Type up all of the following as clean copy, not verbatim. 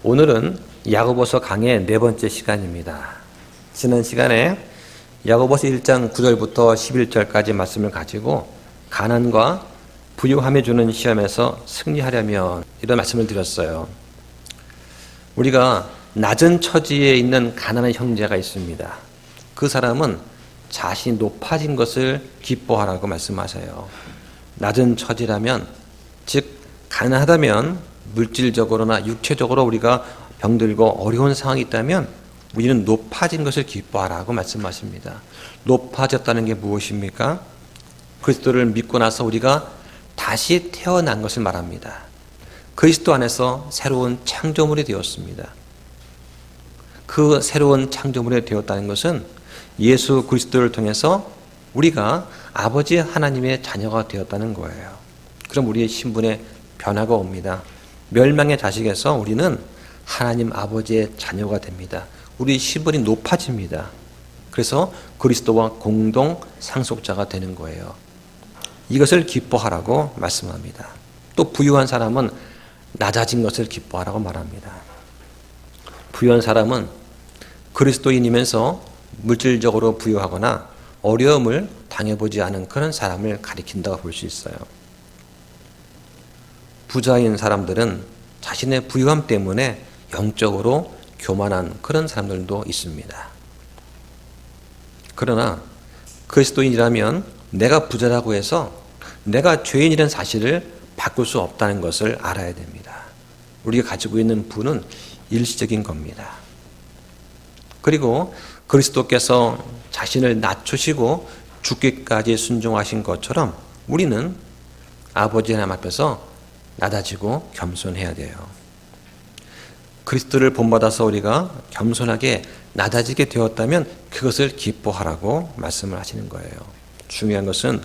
오늘은 야고보서 강의 네 번째 시간입니다. 지난 시간에 야고보서 1장 9절부터 11절까지 말씀을 가지고 가난과 부유함에 주는 시험에서 승리하려면 이런 말씀을 드렸어요. 우리가 낮은 처지에 있는 가난한 형제가 있습니다. 그 사람은 자신이 높아진 것을 기뻐하라고 말씀하세요. 낮은 처지라면, 즉 가난하다면 물질적으로나 육체적으로 우리가 병들고 어려운 상황이 있다면 우리는 높아진 것을 기뻐하라고 말씀하십니다. 높아졌다는 게 무엇입니까? 그리스도를 믿고 나서 우리가 다시 태어난 것을 말합니다. 그리스도 안에서 새로운 창조물이 되었습니다. 그 새로운 창조물이 되었다는 것은 예수 그리스도를 통해서 우리가 아버지 하나님의 자녀가 되었다는 거예요. 그럼 우리의 신분에 변화가 옵니다. 멸망의 자식에서 우리는 하나님 아버지의 자녀가 됩니다. 우리 신분이 높아집니다. 그래서 그리스도와 공동 상속자가 되는 거예요. 이것을 기뻐하라고 말씀합니다. 또 부유한 사람은 낮아진 것을 기뻐하라고 말합니다. 부유한 사람은 그리스도인이면서 물질적으로 부유하거나 어려움을 당해보지 않은 그런 사람을 가리킨다고 볼 수 있어요. 부자인 사람들은 자신의 부유함 때문에 영적으로 교만한 그런 사람들도 있습니다. 그러나 그리스도인이라면 내가 부자라고 해서 내가 죄인이라는 사실을 바꿀 수 없다는 것을 알아야 됩니다. 우리가 가지고 있는 부는 일시적인 겁니다. 그리고 그리스도께서 자신을 낮추시고 죽기까지 순종하신 것처럼 우리는 아버지 하나님 앞에서 낮아지고 겸손해야 돼요. 그리스도를 본받아서 우리가 겸손하게 낮아지게 되었다면 그것을 기뻐하라고 말씀을 하시는 거예요. 중요한 것은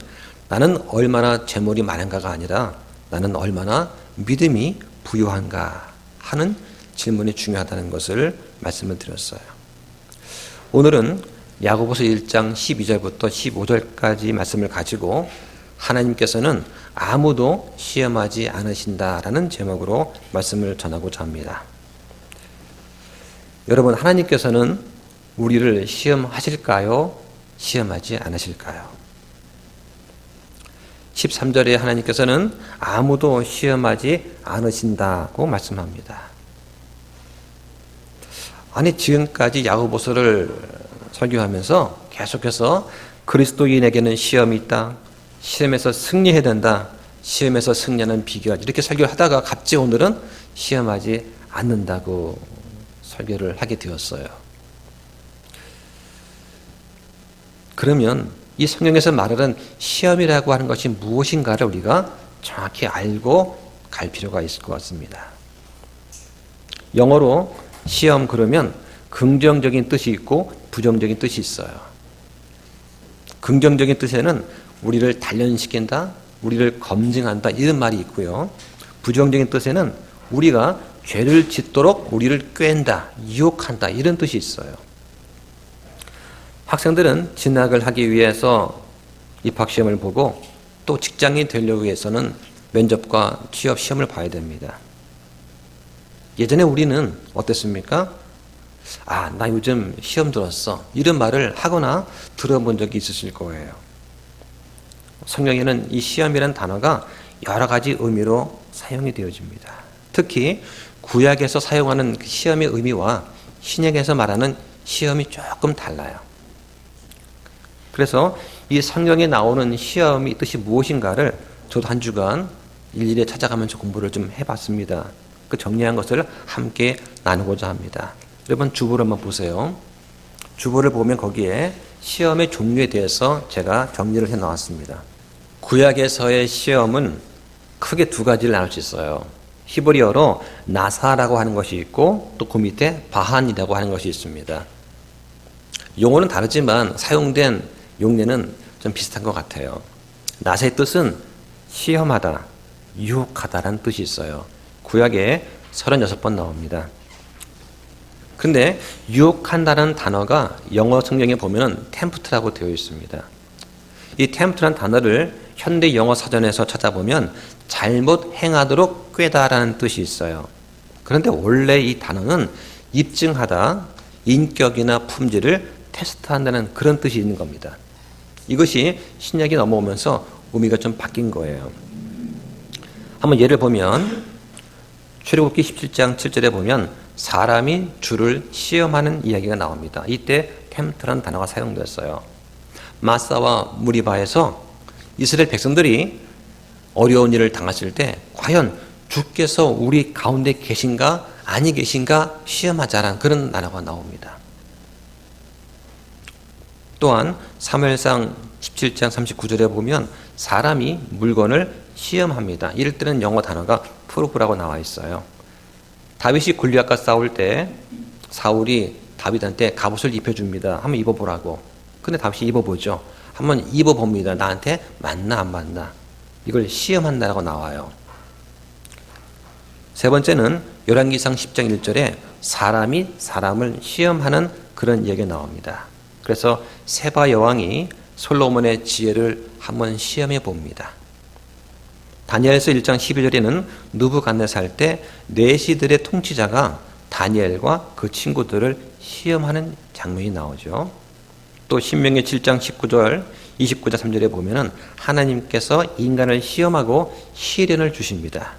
나는 얼마나 재물이 많은가가 아니라 나는 얼마나 믿음이 부유한가 하는 질문이 중요하다는 것을 말씀을 드렸어요. 오늘은 야고보서 1장 12절부터 15절까지 말씀을 가지고 하나님께서는 아무도 시험하지 않으신다라는 제목으로 말씀을 전하고자 합니다. 여러분, 하나님께서는 우리를 시험하실까요? 시험하지 않으실까요? 13절에 하나님께서는 아무도 시험하지 않으신다고 말씀합니다. 아니, 지금까지 야고보서를 설교하면서 계속해서 그리스도인에게는 시험이 있다, 시험에서 승리해야 된다, 시험에서 승리하는 비결, 이렇게 설교를 하다가 갑자기 오늘은 시험하지 않는다고 설교를 하게 되었어요. 그러면 이 성경에서 말하는 시험이라고 하는 것이 무엇인가를 우리가 정확히 알고 갈 필요가 있을 것 같습니다. 영어로 시험 그러면 긍정적인 뜻이 있고 부정적인 뜻이 있어요. 긍정적인 뜻에는 우리를 단련시킨다, 우리를 검증한다 이런 말이 있고요. 부정적인 뜻에는 우리가 죄를 짓도록 우리를 꾀는다, 유혹한다 이런 뜻이 있어요. 학생들은 진학을 하기 위해서 입학시험을 보고 또 직장인이 되려고 해서는 면접과 취업 시험을 봐야 됩니다. 예전에 우리는 어땠습니까? 아, 나 요즘 시험 들었어. 이런 말을 하거나 들어본 적이 있으실 거예요. 성경에는 이 시험이라는 단어가 여러 가지 의미로 사용이 되어집니다. 특히 구약에서 사용하는 시험의 의미와 신약에서 말하는 시험이 조금 달라요. 그래서 이 성경에 나오는 시험의 뜻이 무엇인가를 저도 한 주간 일일이 찾아가면서 공부를 좀 해봤습니다. 그 정리한 것을 함께 나누고자 합니다. 여러분 주보를 한번 보세요. 주보를 보면 거기에 시험의 종류에 대해서 제가 정리를 해 놓았습니다. 구약에서의 시험은 크게 두 가지를 나눌 수 있어요. 히브리어로 나사라고 하는 것이 있고 또 그 밑에 바한이라고 하는 것이 있습니다. 용어는 다르지만 사용된 용례는 좀 비슷한 것 같아요. 나사의 뜻은 시험하다, 유혹하다라는 뜻이 있어요. 구약에 36번 나옵니다. 근데 유혹한다는 단어가 영어 성경에 보면 템프트라고 되어 있습니다. 이 템프트라는 단어를 현대 영어 사전에서 찾아보면 잘못 행하도록 꾀다라는 뜻이 있어요. 그런데 원래 이 단어는 입증하다, 인격이나 품질을 테스트한다는 그런 뜻이 있는 겁니다. 이것이 신약이 넘어오면서 의미가 좀 바뀐 거예요. 한번 예를 보면 출애굽기 17장 7절에 보면 사람이 주를 시험하는 이야기가 나옵니다. 이때 템프트라는 단어가 사용됐어요. 마사와 무리바에서 이스라엘 백성들이 어려운 일을 당했을 때 과연 주께서 우리 가운데 계신가 아니 계신가 시험하자라는 그런 단어가 나옵니다. 또한 사무엘상 17장 39절에 보면 사람이 물건을 시험합니다. 이럴 때는 영어 단어가 프로브라고 나와 있어요. 다윗이 골리앗과 싸울 때 사울이 다윗한테 갑옷을 입혀줍니다. 한번 입어보라고. 근데 다윗이 입어보죠. 한번 입어봅니다. 나한테 맞나 안 맞나. 이걸 시험한다라고 나와요. 세 번째는 열왕기상 10장 1절에 사람이 사람을 시험하는 그런 얘기가 나옵니다. 그래서 세바 여왕이 솔로몬의 지혜를 한번 시험해 봅니다. 다니엘서 1장 12절에는 느부갓네살 때 내시들의 통치자가 다니엘과 그 친구들을 시험하는 장면이 나오죠. 또 신명기 7장 19절, 29장 3절에 보면은 하나님께서 인간을 시험하고 시련을 주십니다.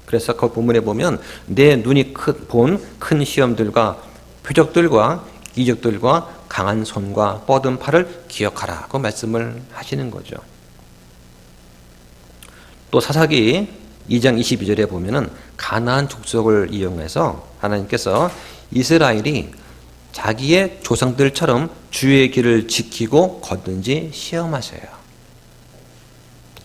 그래서 그 본문에 보면 내 눈이 본 큰 시험들과 표적들과 이적들과 강한 손과 뻗은 팔을 기억하라. 그 말씀을 하시는 거죠. 또 사사기 2장 22절에 보면은 가나안 족속을 이용해서 하나님께서 이스라엘이 자기의 조상들처럼 주의 길을 지키고 걷는지 시험하세요.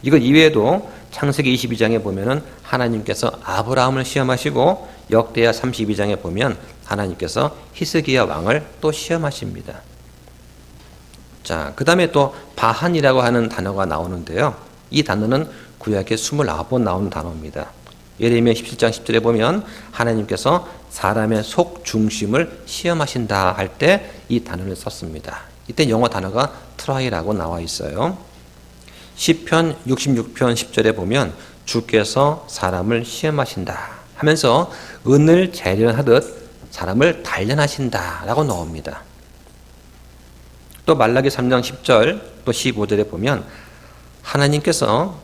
이것 이외에도 창세기 22장에 보면은 하나님께서 아브라함을 시험하시고 역대하 32장에 보면 하나님께서 히스기야 왕을 또 시험하십니다. 자, 그 다음에 또 바한이라고 하는 단어가 나오는데요. 이 단어는 구약에 29번 나오는 단어입니다. 예레미야 17장 10절에 보면 하나님께서 사람의 속 중심을 시험하신다 할 때 이 단어를 썼습니다. 이때 영어 단어가 트라이라고 나와 있어요. 시편 66편 10절에 보면 주께서 사람을 시험하신다 하면서 은을 재련하듯 사람을 단련하신다 라고 나옵니다. 또 말라기 3장 10절 또 15절에 보면 하나님께서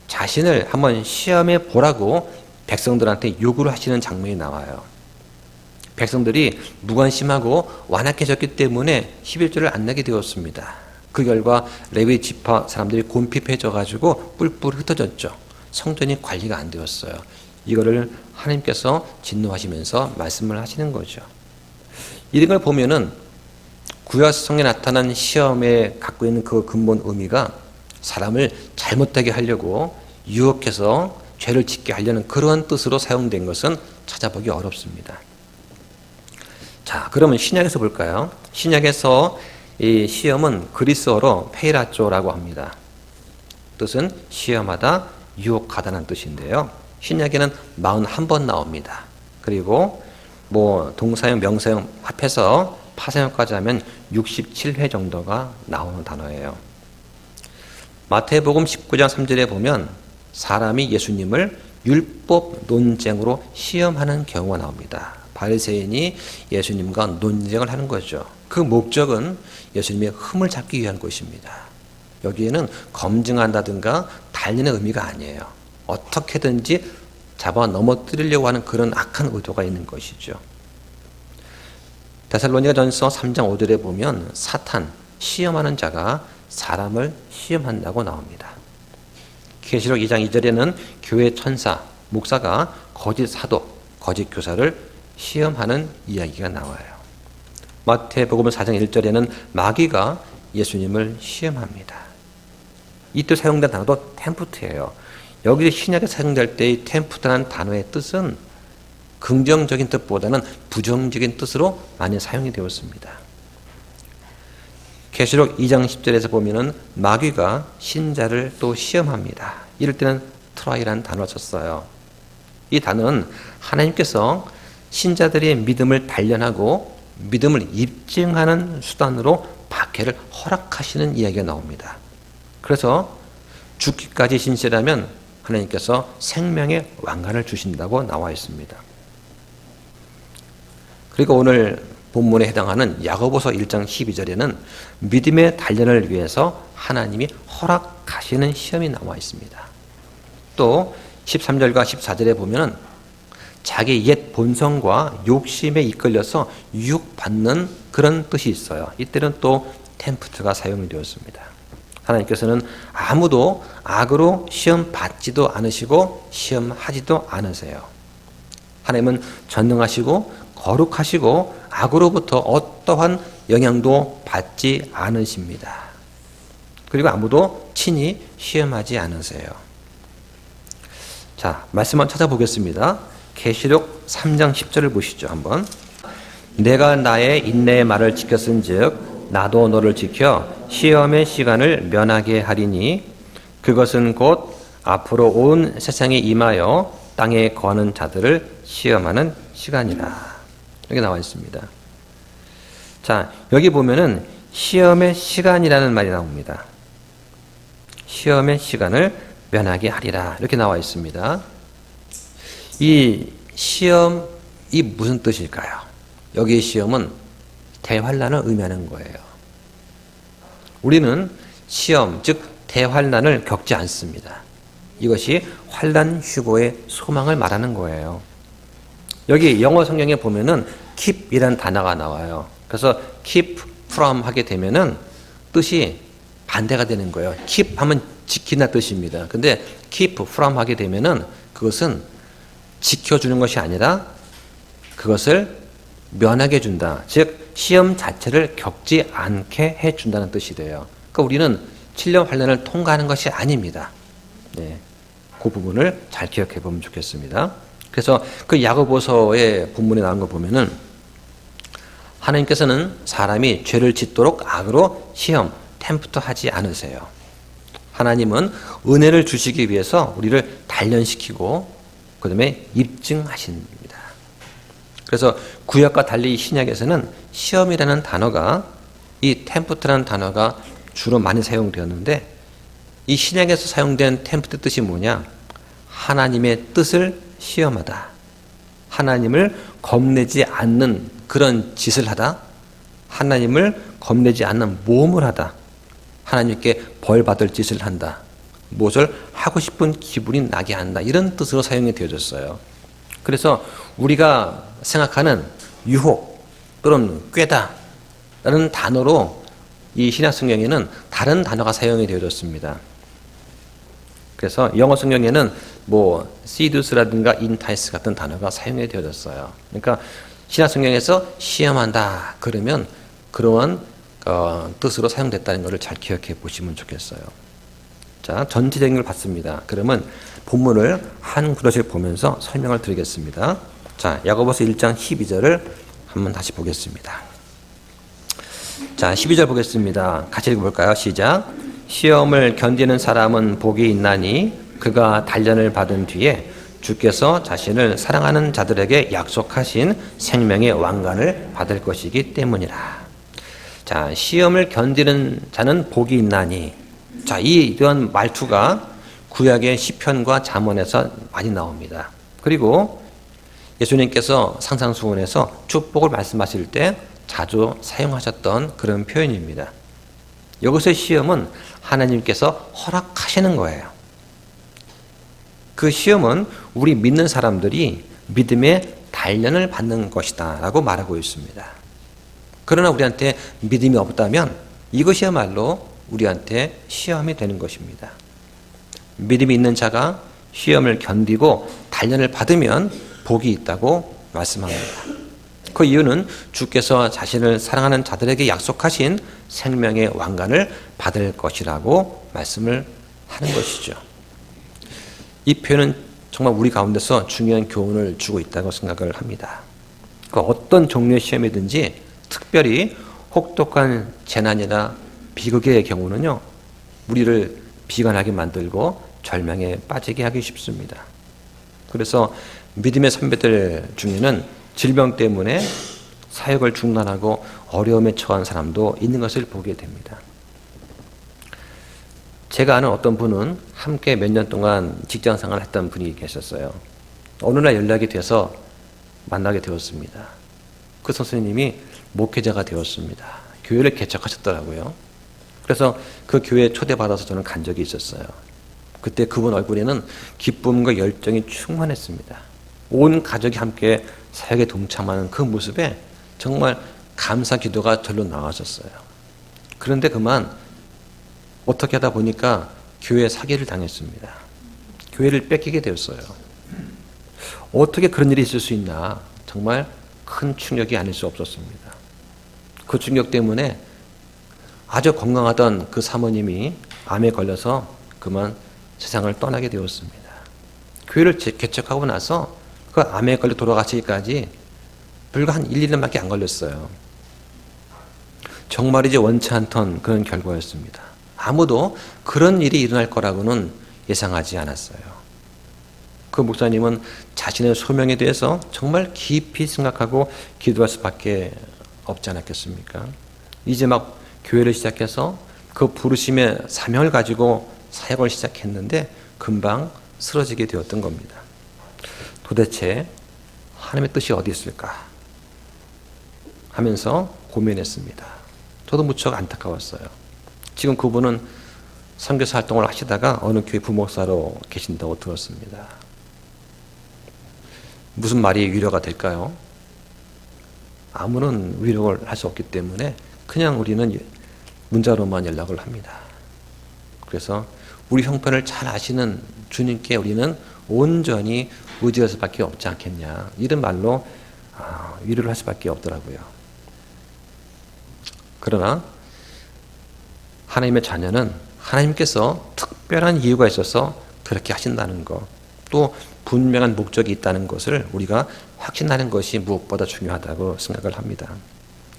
자신을 한번 시험해 보라고 백성들한테 요구를 하시는 장면이 나와요. 백성들이 무관심하고 완악해졌기 때문에 11절을 안 내게 되었습니다. 그 결과 레위 지파 사람들이 곤핍해져 가지고 뿔뿔 흩어졌죠. 성전이 관리가 안 되었어요. 이거를 하나님께서 진노하시면서 말씀을 하시는 거죠. 이런 걸 보면은 구약성에 나타난 시험에 갖고 있는 그 근본 의미가 사람을 잘못되게 하려고 유혹해서 죄를 짓게 하려는 그러한 뜻으로 사용된 것은 찾아보기 어렵습니다. 자, 그러면 신약에서 볼까요? 신약에서 이 시험은 그리스어로 페이라조라고 합니다. 뜻은 시험하다, 유혹하다는 뜻인데요. 신약에는 41번 나옵니다. 그리고 동사형, 명사형 합해서 파사형까지 하면 67회 정도가 나오는 단어예요. 마태복음 19장 3절에 보면 사람이 예수님을 율법 논쟁으로 시험하는 경우가 나옵니다. 바리새인이 예수님과 논쟁을 하는 거죠. 그 목적은 예수님의 흠을 잡기 위한 것입니다. 여기에는 검증한다든가 달리는 의미가 아니에요. 어떻게든지 잡아 넘어뜨리려고 하는 그런 악한 의도가 있는 것이죠. 데살로니가전서 3장 5절에 보면 사탄, 시험하는 자가 사람을 시험한다고 나옵니다. 계시록 2장 2절에는 교회 천사, 목사가 거짓 사도, 거짓 교사를 시험하는 이야기가 나와요. 마태복음 4장 1절에는 마귀가 예수님을 시험합니다. 이때 사용된 단어도 템프트예요. 여기 신약에 사용될 때 이 템프트라는 단어의 뜻은 긍정적인 뜻보다는 부정적인 뜻으로 많이 사용이 되었습니다. 계시록 2장 10절에서 보면은 마귀가 신자를 또 시험합니다. 이럴 때는 트라이라는 단어를 썼어요. 이 단어는 하나님께서 신자들의 믿음을 단련하고 믿음을 입증하는 수단으로 박해를 허락하시는 이야기가 나옵니다. 그래서 죽기까지 신실하면 하나님께서 생명의 왕관을 주신다고 나와 있습니다. 그리고 오늘 본문에 해당하는 야고보서 1장 12절에는 믿음의 단련을 위해서 하나님이 허락하시는 시험이 나와 있습니다. 또 13절과 14절에 보면은 자기 옛 본성과 욕심에 이끌려서 유혹받는 그런 뜻이 있어요. 이때는 또 템프트가 사용이 되었습니다. 하나님께서는 아무도 악으로 시험 받지도 않으시고 시험하지도 않으세요. 하나님은 전능하시고 거룩하시고 악으로부터 어떠한 영향도 받지 않으십니다. 그리고 아무도 친히 시험하지 않으세요. 자, 말씀 한번 찾아보겠습니다. 계시록 3장 10절을 보시죠. 한번. 내가 나의 인내의 말을 지켰은즉 나도 너를 지켜 시험의 시간을 면하게 하리니 그것은 곧 앞으로 온 세상에 임하여 땅에 거하는 자들을 시험하는 시간이라. 여기 나와 있습니다. 자, 여기 보면은 시험의 시간이라는 말이 나옵니다. 시험의 시간을 면하게 하리라. 이렇게 나와 있습니다. 이 시험이 무슨 뜻일까요? 여기 시험은 대환란을 의미하는 거예요. 우리는 시험, 즉 대환란을 겪지 않습니다. 이것이 환란 휴고의 소망을 말하는 거예요. 여기 영어 성경에 보면은 keep이라는 단어가 나와요. 그래서 keep from 하게 되면은 뜻이 반대가 되는 거예요. keep 하면 지키는 뜻입니다. 근데 keep from 하게 되면은 그것은 지켜주는 것이 아니라 그것을 면하게 해준다. 즉 시험 자체를 겪지 않게 해준다는 뜻이 돼요. 그러니까 우리는 7년 환란을 통과하는 것이 아닙니다. 네, 그 부분을 잘 기억해 보면 좋겠습니다. 그래서 그 야고보서의 본문에 나온 거 보면은 하나님께서는 사람이 죄를 짓도록 악으로 시험, 템프트 하지 않으세요. 하나님은 은혜를 주시기 위해서 우리를 단련시키고 그 다음에 입증하십니다. 그래서 구약과 달리 신약에서는 시험이라는 단어가 이 템프트라는 단어가 주로 많이 사용되었는데 이 신약에서 사용된 템프트 뜻이 뭐냐? 하나님의 뜻을 시험하다. 하나님을 겁내지 않는 그런 짓을 하다. 하나님을 겁내지 않는 모험을 하다. 하나님께 벌 받을 짓을 한다. 무엇을 하고 싶은 기분이 나게 한다. 이런 뜻으로 사용이 되어졌어요. 그래서 우리가 생각하는 유혹 또는 꾀다 라는 단어로 이 신약 성경에는 다른 단어가 사용이 되어졌습니다. 그래서 영어 성경에는 뭐 seduce라든가 entice 같은 단어가 사용이 되어졌어요. 그러니까 신약 성경에서 시험한다 그러면 그러한 뜻으로 사용됐다는 것을 잘 기억해 보시면 좋겠어요. 자, 전체적인 걸 봤습니다. 그러면 본문을 한 구절씩 보면서 설명을 드리겠습니다. 자, 야고보서 1장 12절을 한번 다시 보겠습니다. 자, 12절 보겠습니다. 같이 읽어볼까요? 시작. 시험을 견디는 사람은 복이 있나니 그가 단련을 받은 뒤에 주께서 자신을 사랑하는 자들에게 약속하신 생명의 왕관을 받을 것이기 때문이라. 자, 시험을 견디는 자는 복이 있나니. 자, 이런 말투가 구약의 시편과 잠언에서 많이 나옵니다. 그리고 예수님께서 상상수훈에서 축복을 말씀하실 때 자주 사용하셨던 그런 표현입니다. 여기서의 시험은 하나님께서 허락하시는 거예요. 그 시험은 우리 믿는 사람들이 믿음의 단련을 받는 것이다 라고 말하고 있습니다. 그러나 우리한테 믿음이 없다면 이것이야말로 우리한테 시험이 되는 것입니다. 믿음이 있는 자가 시험을 견디고 단련을 받으면 복이 있다고 말씀합니다. 그 이유는 주께서 자신을 사랑하는 자들에게 약속하신 생명의 왕관을 받을 것이라고 말씀을 하는 것이죠. 이 표현은 정말 우리 가운데서 중요한 교훈을 주고 있다고 생각을 합니다. 어떤 종류의 시험이든지 특별히 혹독한 재난이나 비극의 경우는요, 우리를 비관하게 만들고 절망에 빠지게 하기 쉽습니다. 그래서 믿음의 선배들 중에는 질병 때문에 사역을 중단하고 어려움에 처한 사람도 있는 것을 보게 됩니다. 제가 아는 어떤 분은 함께 몇 년 동안 직장 생활을 했던 분이 계셨어요. 어느 날 연락이 돼서 만나게 되었습니다. 그 선생님이 목회자가 되었습니다. 교회를 개척하셨더라고요. 그래서 그 교회에 초대받아서 저는 간 적이 있었어요. 그때 그분 얼굴에는 기쁨과 열정이 충만했습니다. 온 가족이 함께 사역에 동참하는 그 모습에 정말 감사 기도가 절로 나왔었어요. 그런데 그만 어떻게 하다 보니까 교회 사기를 당했습니다. 교회를 뺏기게 되었어요. 어떻게 그런 일이 있을 수 있나, 정말 큰 충격이 아닐 수 없었습니다. 그 충격 때문에 아주 건강하던 그 사모님이 암에 걸려서 그만 세상을 떠나게 되었습니다. 교회를 개척하고 나서 그 암에 걸려 돌아가시기까지 불과 한 1, 2년밖에 안 걸렸어요. 정말이지 원치 않던 그런 결과였습니다. 아무도 그런 일이 일어날 거라고는 예상하지 않았어요. 그 목사님은 자신의 소명에 대해서 정말 깊이 생각하고 기도할 수밖에 없지 않았겠습니까? 이제 막 교회를 시작해서 그 부르심의 사명을 가지고 사역을 시작했는데 금방 쓰러지게 되었던 겁니다. 도대체 하나님의 뜻이 어디 있을까 하면서 고민했습니다. 저도 무척 안타까웠어요. 지금 그분은 선교사 활동을 하시다가 어느 교회 부목사로 계신다고 들었습니다. 무슨 말이 위로가 될까요? 아무런 위로를 할 수 없기 때문에 그냥 우리는 문자로만 연락을 합니다. 그래서 우리 형편을 잘 아시는 주님께 우리는 온전히 의지할 수밖에 없지 않겠냐, 이런 말로 위로를 할 수밖에 없더라고요. 그러나 하나님의 자녀는 하나님께서 특별한 이유가 있어서 그렇게 하신다는 것, 또 분명한 목적이 있다는 것을 우리가 확신하는 것이 무엇보다 중요하다고 생각을 합니다.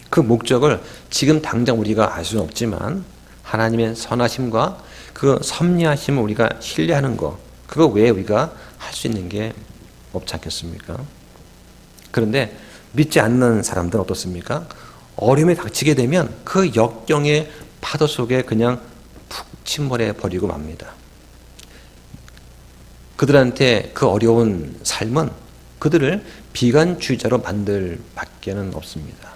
그 목적을 지금 당장 우리가 알 수는 없지만 하나님의 선하심과 그 섭리하심을 우리가 신뢰하는 것, 그거 외에 우리가 할 수 있는 게 없지 않겠습니까? 그런데 믿지 않는 사람들은 어떻습니까? 어려움에 닥치게 되면 그 역경의 파도 속에 그냥 푹 침몰해 버리고 맙니다. 그들한테 그 어려운 삶은 그들을 비관주의자로 만들 밖에는 없습니다.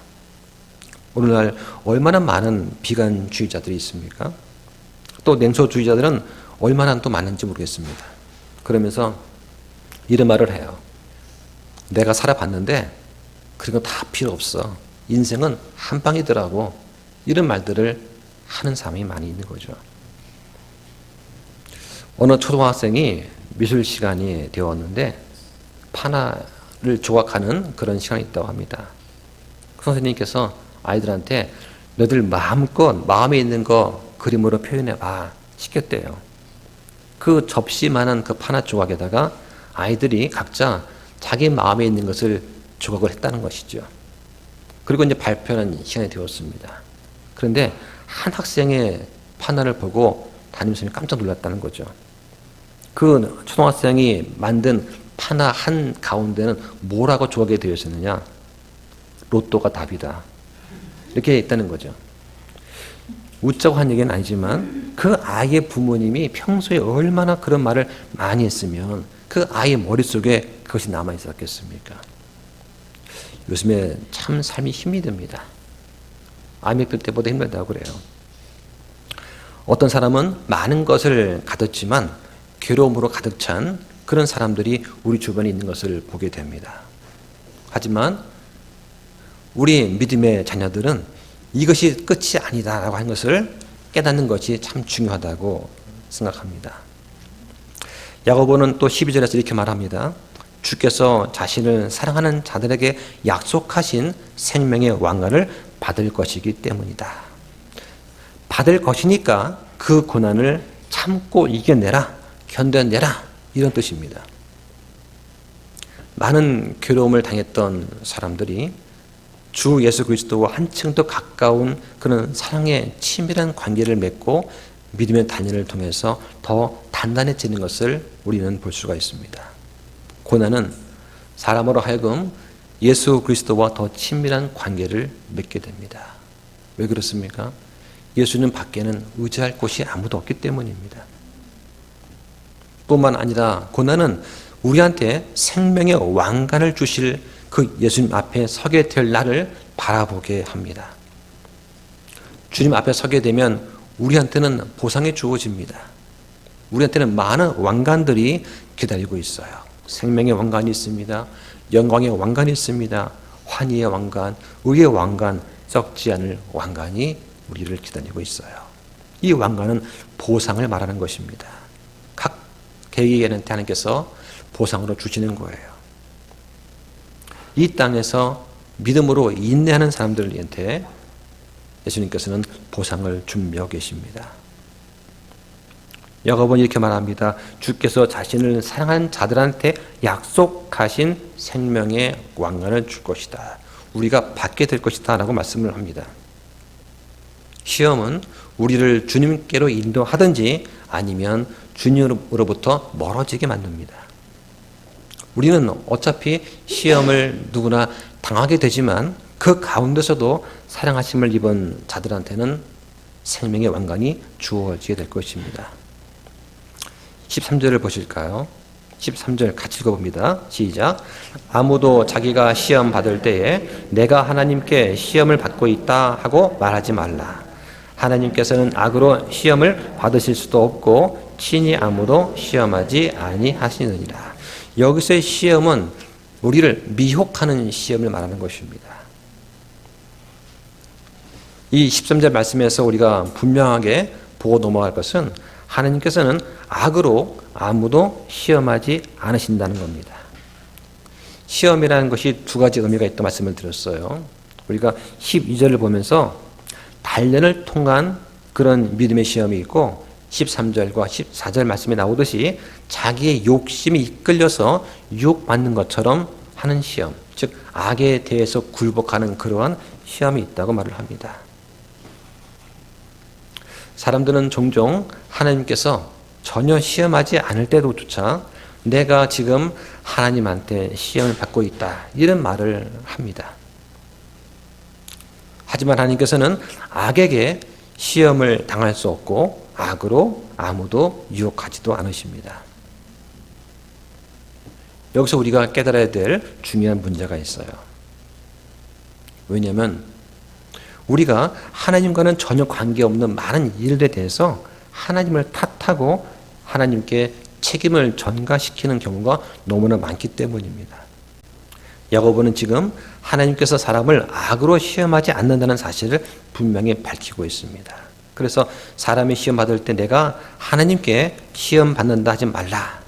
오늘날 얼마나 많은 비관주의자들이 있습니까? 또 냉소주의자들은 얼마나 또 많은지 모르겠습니다. 그러면서 이런 말을 해요. 내가 살아봤는데 그런 거 다 필요 없어. 인생은 한 방이더라고. 이런 말들을 하는 사람이 많이 있는 거죠. 어느 초등학생이 미술 시간이 되었는데 파나를 조각하는 그런 시간이 있다고 합니다. 선생님께서 아이들한테 너희들 마음껏 마음에 있는 거 그림으로 표현해봐 시켰대요. 그 접시만한 그 파나 조각에다가 아이들이 각자 자기 마음에 있는 것을 조각을 했다는 것이죠. 그리고 이제 발표하는 시간이 되었습니다. 그런데 한 학생의 파나를 보고 담임선생님이 깜짝 놀랐다는 거죠. 그 초등학생이 만든 파나 한 가운데는 뭐라고 조각이 되어 있었느냐? 로또가 답이다. 이렇게 있다는 거죠. 웃자고 한 얘기는 아니지만 그 아이의 부모님이 평소에 얼마나 그런 말을 많이 했으면 그 아이의 머릿속에 그것이 남아 있었겠습니까? 요즘에 참 삶이 힘이 듭니다. 아이맥들 때보다 힘들다고 그래요. 어떤 사람은 많은 것을 가졌지만 괴로움으로 가득 찬 그런 사람들이 우리 주변에 있는 것을 보게 됩니다. 하지만 우리 믿음의 자녀들은 이것이 끝이 아니다라고 하는 것을 깨닫는 것이 참 중요하다고 생각합니다. 야고보는 또 12절에서 이렇게 말합니다. 주께서 자신을 사랑하는 자들에게 약속하신 생명의 왕관을 받을 것이기 때문이다. 받을 것이니까 그 고난을 참고 이겨내라, 견뎌내라, 이런 뜻입니다. 많은 괴로움을 당했던 사람들이 주 예수 그리스도와 한층 더 가까운 그런 사랑의 친밀한 관계를 맺고 믿음의 단련을 통해서 더 단단해지는 것을 우리는 볼 수가 있습니다. 고난은 사람으로 하여금 예수 그리스도와 더 친밀한 관계를 맺게 됩니다. 왜 그렇습니까? 예수님 밖에는 의지할 곳이 아무도 없기 때문입니다. 뿐만 아니라 고난은 우리한테 생명의 왕관을 주실 그 그 예수님 앞에 서게 될 날을 바라보게 합니다. 주님 앞에 서게 되면 우리한테는 보상이 주어집니다. 우리한테는 많은 왕관들이 기다리고 있어요. 생명의 왕관이 있습니다. 영광의 왕관이 있습니다. 환희의 왕관, 의의 왕관, 썩지 않을 왕관이 우리를 기다리고 있어요. 이 왕관은 보상을 말하는 것입니다. 각 개개인한테 하나님께서 보상으로 주시는 거예요. 이 땅에서 믿음으로 인내하는 사람들한테 예수님께서는 보상을 준비하고 계십니다. 야고보는 이렇게 말합니다. 주께서 자신을 사랑하는 자들한테 약속하신 생명의 왕관을 줄 것이다. 우리가 받게 될 것이다 라고 말씀을 합니다. 시험은 우리를 주님께로 인도하든지 아니면 주님으로부터 멀어지게 만듭니다. 우리는 어차피 시험을 누구나 당하게 되지만 그 가운데서도 사랑하심을 입은 자들한테는 생명의 왕관이 주어지게 될 것입니다. 13절을 보실까요? 13절 같이 읽어봅니다. 시작. 아무도 자기가 시험 받을 때에 내가 하나님께 시험을 받고 있다 하고 말하지 말라. 하나님께서는 악으로 시험을 받으실 수도 없고 친히 아무도 시험하지 아니하시느니라. 여기서의 시험은 우리를 미혹하는 시험을 말하는 것입니다. 이 13절 말씀에서 우리가 분명하게 보고 넘어갈 것은 하나님께서는 악으로 아무도 시험하지 않으신다는 겁니다. 시험이라는 것이 두 가지 의미가 있다고 말씀을 드렸어요. 우리가 12절을 보면서 단련을 통한 그런 믿음의 시험이 있고 13절과 14절 말씀에 나오듯이 자기의 욕심이 이끌려서 유혹받는 것처럼 하는 시험, 즉 악에 대해서 굴복하는 그러한 시험이 있다고 말을 합니다. 사람들은 종종 하나님께서 전혀 시험하지 않을 때도조차 내가 지금 하나님한테 시험을 받고 있다 이런 말을 합니다. 하지만 하나님께서는 악에게 시험을 당할 수 없고 악으로 아무도 유혹하지도 않으십니다. 여기서 우리가 깨달아야 될 중요한 문제가 있어요. 왜냐하면 우리가 하나님과는 전혀 관계없는 많은 일들에 대해서 하나님을 탓하고 하나님께 책임을 전가시키는 경우가 너무나 많기 때문입니다. 야고보는 지금 하나님께서 사람을 악으로 시험하지 않는다는 사실을 분명히 밝히고 있습니다. 그래서 사람이 시험 받을 때 내가 하나님께 시험 받는다 하지 말라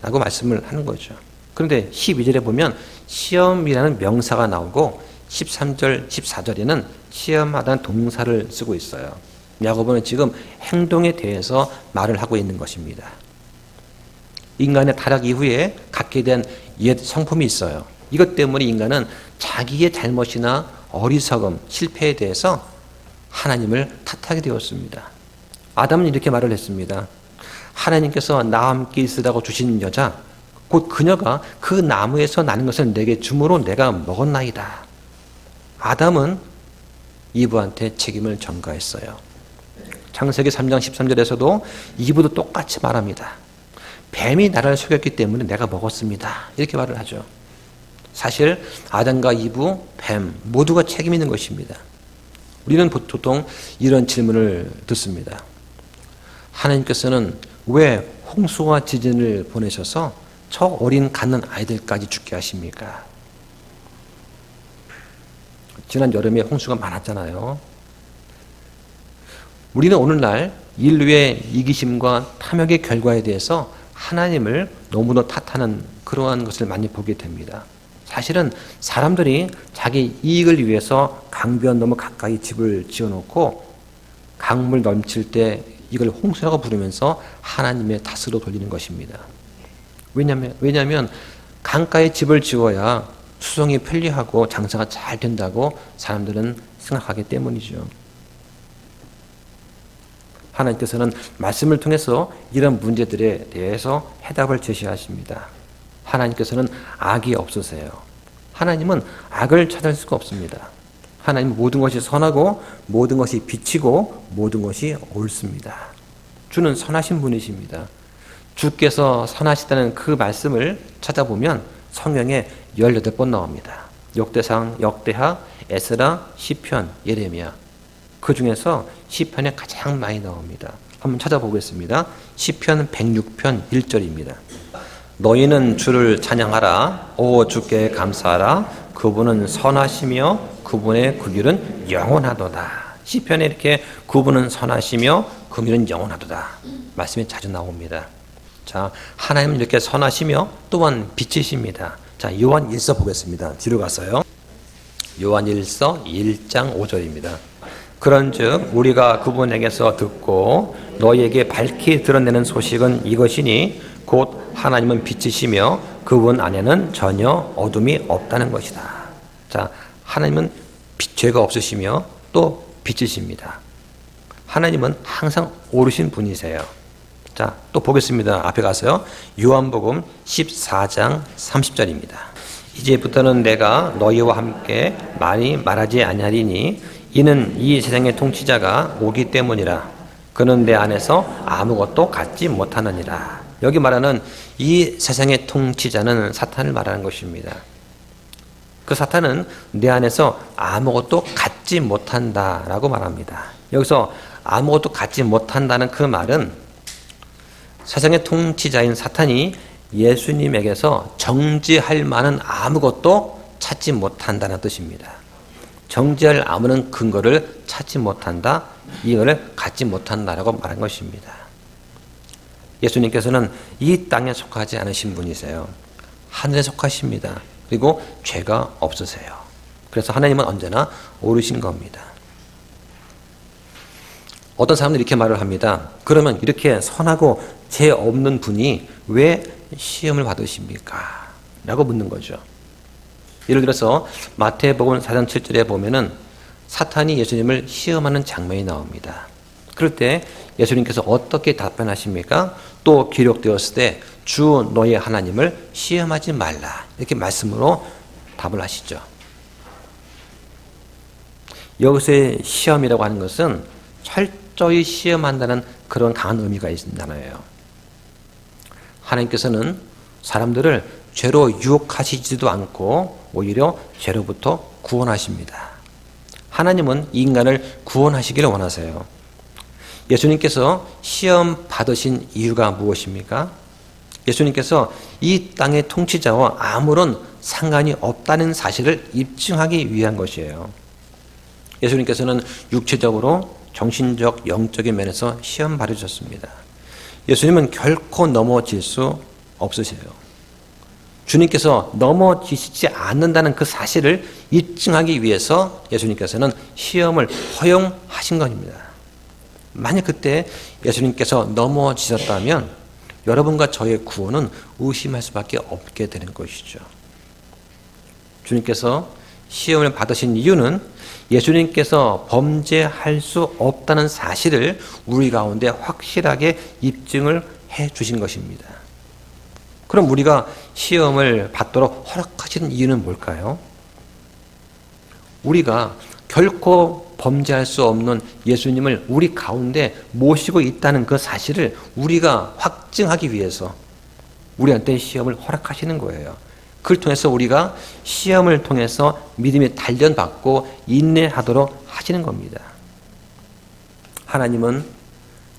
라고 말씀을 하는 거죠. 그런데 12절에 보면 시험이라는 명사가 나오고 13절, 14절에는 시험하다는 동사를 쓰고 있어요. 야고보는 지금 행동에 대해서 말을 하고 있는 것입니다. 인간의 타락 이후에 갖게 된 옛 성품이 있어요. 이것 때문에 인간은 자기의 잘못이나 어리석음, 실패에 대해서 하나님을 탓하게 되었습니다. 아담은 이렇게 말을 했습니다. 하나님께서 나와 함께 있으라고 주신 여자, 곧 그녀가 그 나무에서 나는 것을 내게 주므로 내가 먹었나이다. 아담은 이브한테 책임을 전가했어요. 창세기 3장 13절에서도 이브도 똑같이 말합니다. 뱀이 나를 속였기 때문에 내가 먹었습니다. 이렇게 말을 하죠. 사실 아담과 이브, 뱀 모두가 책임 있는 것입니다. 우리는 보통 이런 질문을 듣습니다. 하나님께서는 왜 홍수와 지진을 보내셔서 저 어린 가는 아이들까지 죽게 하십니까? 지난 여름에 홍수가 많았잖아요. 우리는 오늘날 인류의 이기심과 탐욕의 결과에 대해서 하나님을 너무나 탓하는 그러한 것을 많이 보게 됩니다. 사실은 사람들이 자기 이익을 위해서 강변 너무 가까이 집을 지어놓고 강물 넘칠 때 이걸 홍수라고 부르면서 하나님의 탓으로 돌리는 것입니다. 왜냐하면 강가에 집을 지어야 수송이 편리하고 장사가 잘 된다고 사람들은 생각하기 때문이죠. 하나님께서는 말씀을 통해서 이런 문제들에 대해서 해답을 제시하십니다. 하나님께서는 악이 없으세요. 하나님은 악을 찾을 수가 없습니다. 하나님은 모든 것이 선하고 모든 것이 비치고 모든 것이 옳습니다. 주는 선하신 분이십니다. 주께서 선하시다는 그 말씀을 찾아보면 성경에 18번 나옵니다. 역대상, 역대하, 에스라, 시편, 예레미야. 그 중에서 시편에 가장 많이 나옵니다. 한번 찾아보겠습니다. 시편 106편 1절입니다. 너희는 주를 찬양하라. 오 주께 감사하라. 그분은 선하시며 그분의 그 길은 영원하도다. 시편에 이렇게 그분은 선하시며 그 길은 영원하도다 말씀이 자주 나옵니다. 자, 하나님은 이렇게 선하시며 또한 빛이십니다. 자, 요한 1서 보겠습니다. 뒤로 가서요. 요한 1서 1장 5절입니다. 그런즉 우리가 그분에게서 듣고 너희에게 밝히 드러내는 소식은 이것이니 곧 하나님은 빛이시며 그분 안에는 전혀 어둠이 없다는 것이다. 자, 하나님은 죄가 없으시며 또 빛이십니다. 하나님은 항상 오르신 분이세요. 자, 또 보겠습니다. 앞에 가서요. 요한복음 14장 30절입니다. 이제부터는 내가 너희와 함께 많이 말하지 아니하리니 이는 이 세상의 통치자가 오기 때문이라. 그는 내 안에서 아무것도 갖지 못하느니라. 여기 말하는 이 세상의 통치자는 사탄을 말하는 것입니다. 그 사탄은 내 안에서 아무것도 갖지 못한다라고 말합니다. 여기서 아무것도 갖지 못한다는 그 말은 세상의 통치자인 사탄이 예수님에게서 정지할 만한 아무것도 찾지 못한다는 뜻입니다. 정지할 아무런 근거를 찾지 못한다, 이거를 갖지 못한다라고 말한 것입니다. 예수님께서는 이 땅에 속하지 않으신 분이세요. 하늘에 속하십니다. 그리고 죄가 없으세요. 그래서 하나님은 언제나 오르신 겁니다. 어떤 사람들이 이렇게 말을 합니다. 그러면 이렇게 선하고 죄 없는 분이 왜 시험을 받으십니까? 라고 묻는 거죠. 예를 들어서 마태복음 4장 7절에 보면은 사탄이 예수님을 시험하는 장면이 나옵니다. 그럴 때 예수님께서 어떻게 답변하십니까? 또 기록되었을 때 주 너의 하나님을 시험하지 말라. 이렇게 말씀으로 답을 하시죠. 여기서의 시험이라고 하는 것은 철저히 시험한다는 그런 강한 의미가 있잖아요. 하나님께서는 사람들을 죄로 유혹하시지도 않고 오히려 죄로부터 구원하십니다. 하나님은 인간을 구원하시기를 원하세요. 예수님께서 시험 받으신 이유가 무엇입니까? 예수님께서 이 땅의 통치자와 아무런 상관이 없다는 사실을 입증하기 위한 것이에요. 예수님께서는 육체적으로 정신적, 영적인 면에서 시험 받으셨습니다. 예수님은 결코 넘어질 수 없으세요. 주님께서 넘어지시지 않는다는 그 사실을 입증하기 위해서 예수님께서는 시험을 허용하신 겁니다. 만약 그때 예수님께서 넘어지셨다면 여러분과 저의 구원은 의심할 수밖에 없게 되는 것이죠. 주님께서 시험을 받으신 이유는 예수님께서 범죄할 수 없다는 사실을 우리 가운데 확실하게 입증을 해 주신 것입니다. 그럼 우리가 시험을 받도록 허락하시는 이유는 뭘까요? 우리가 결코 범죄할 수 없는 예수님을 우리 가운데 모시고 있다는 그 사실을 우리가 확증하기 위해서 우리한테 시험을 허락하시는 거예요. 그걸 통해서 우리가 시험을 통해서 믿음이 단련받고 인내하도록 하시는 겁니다. 하나님은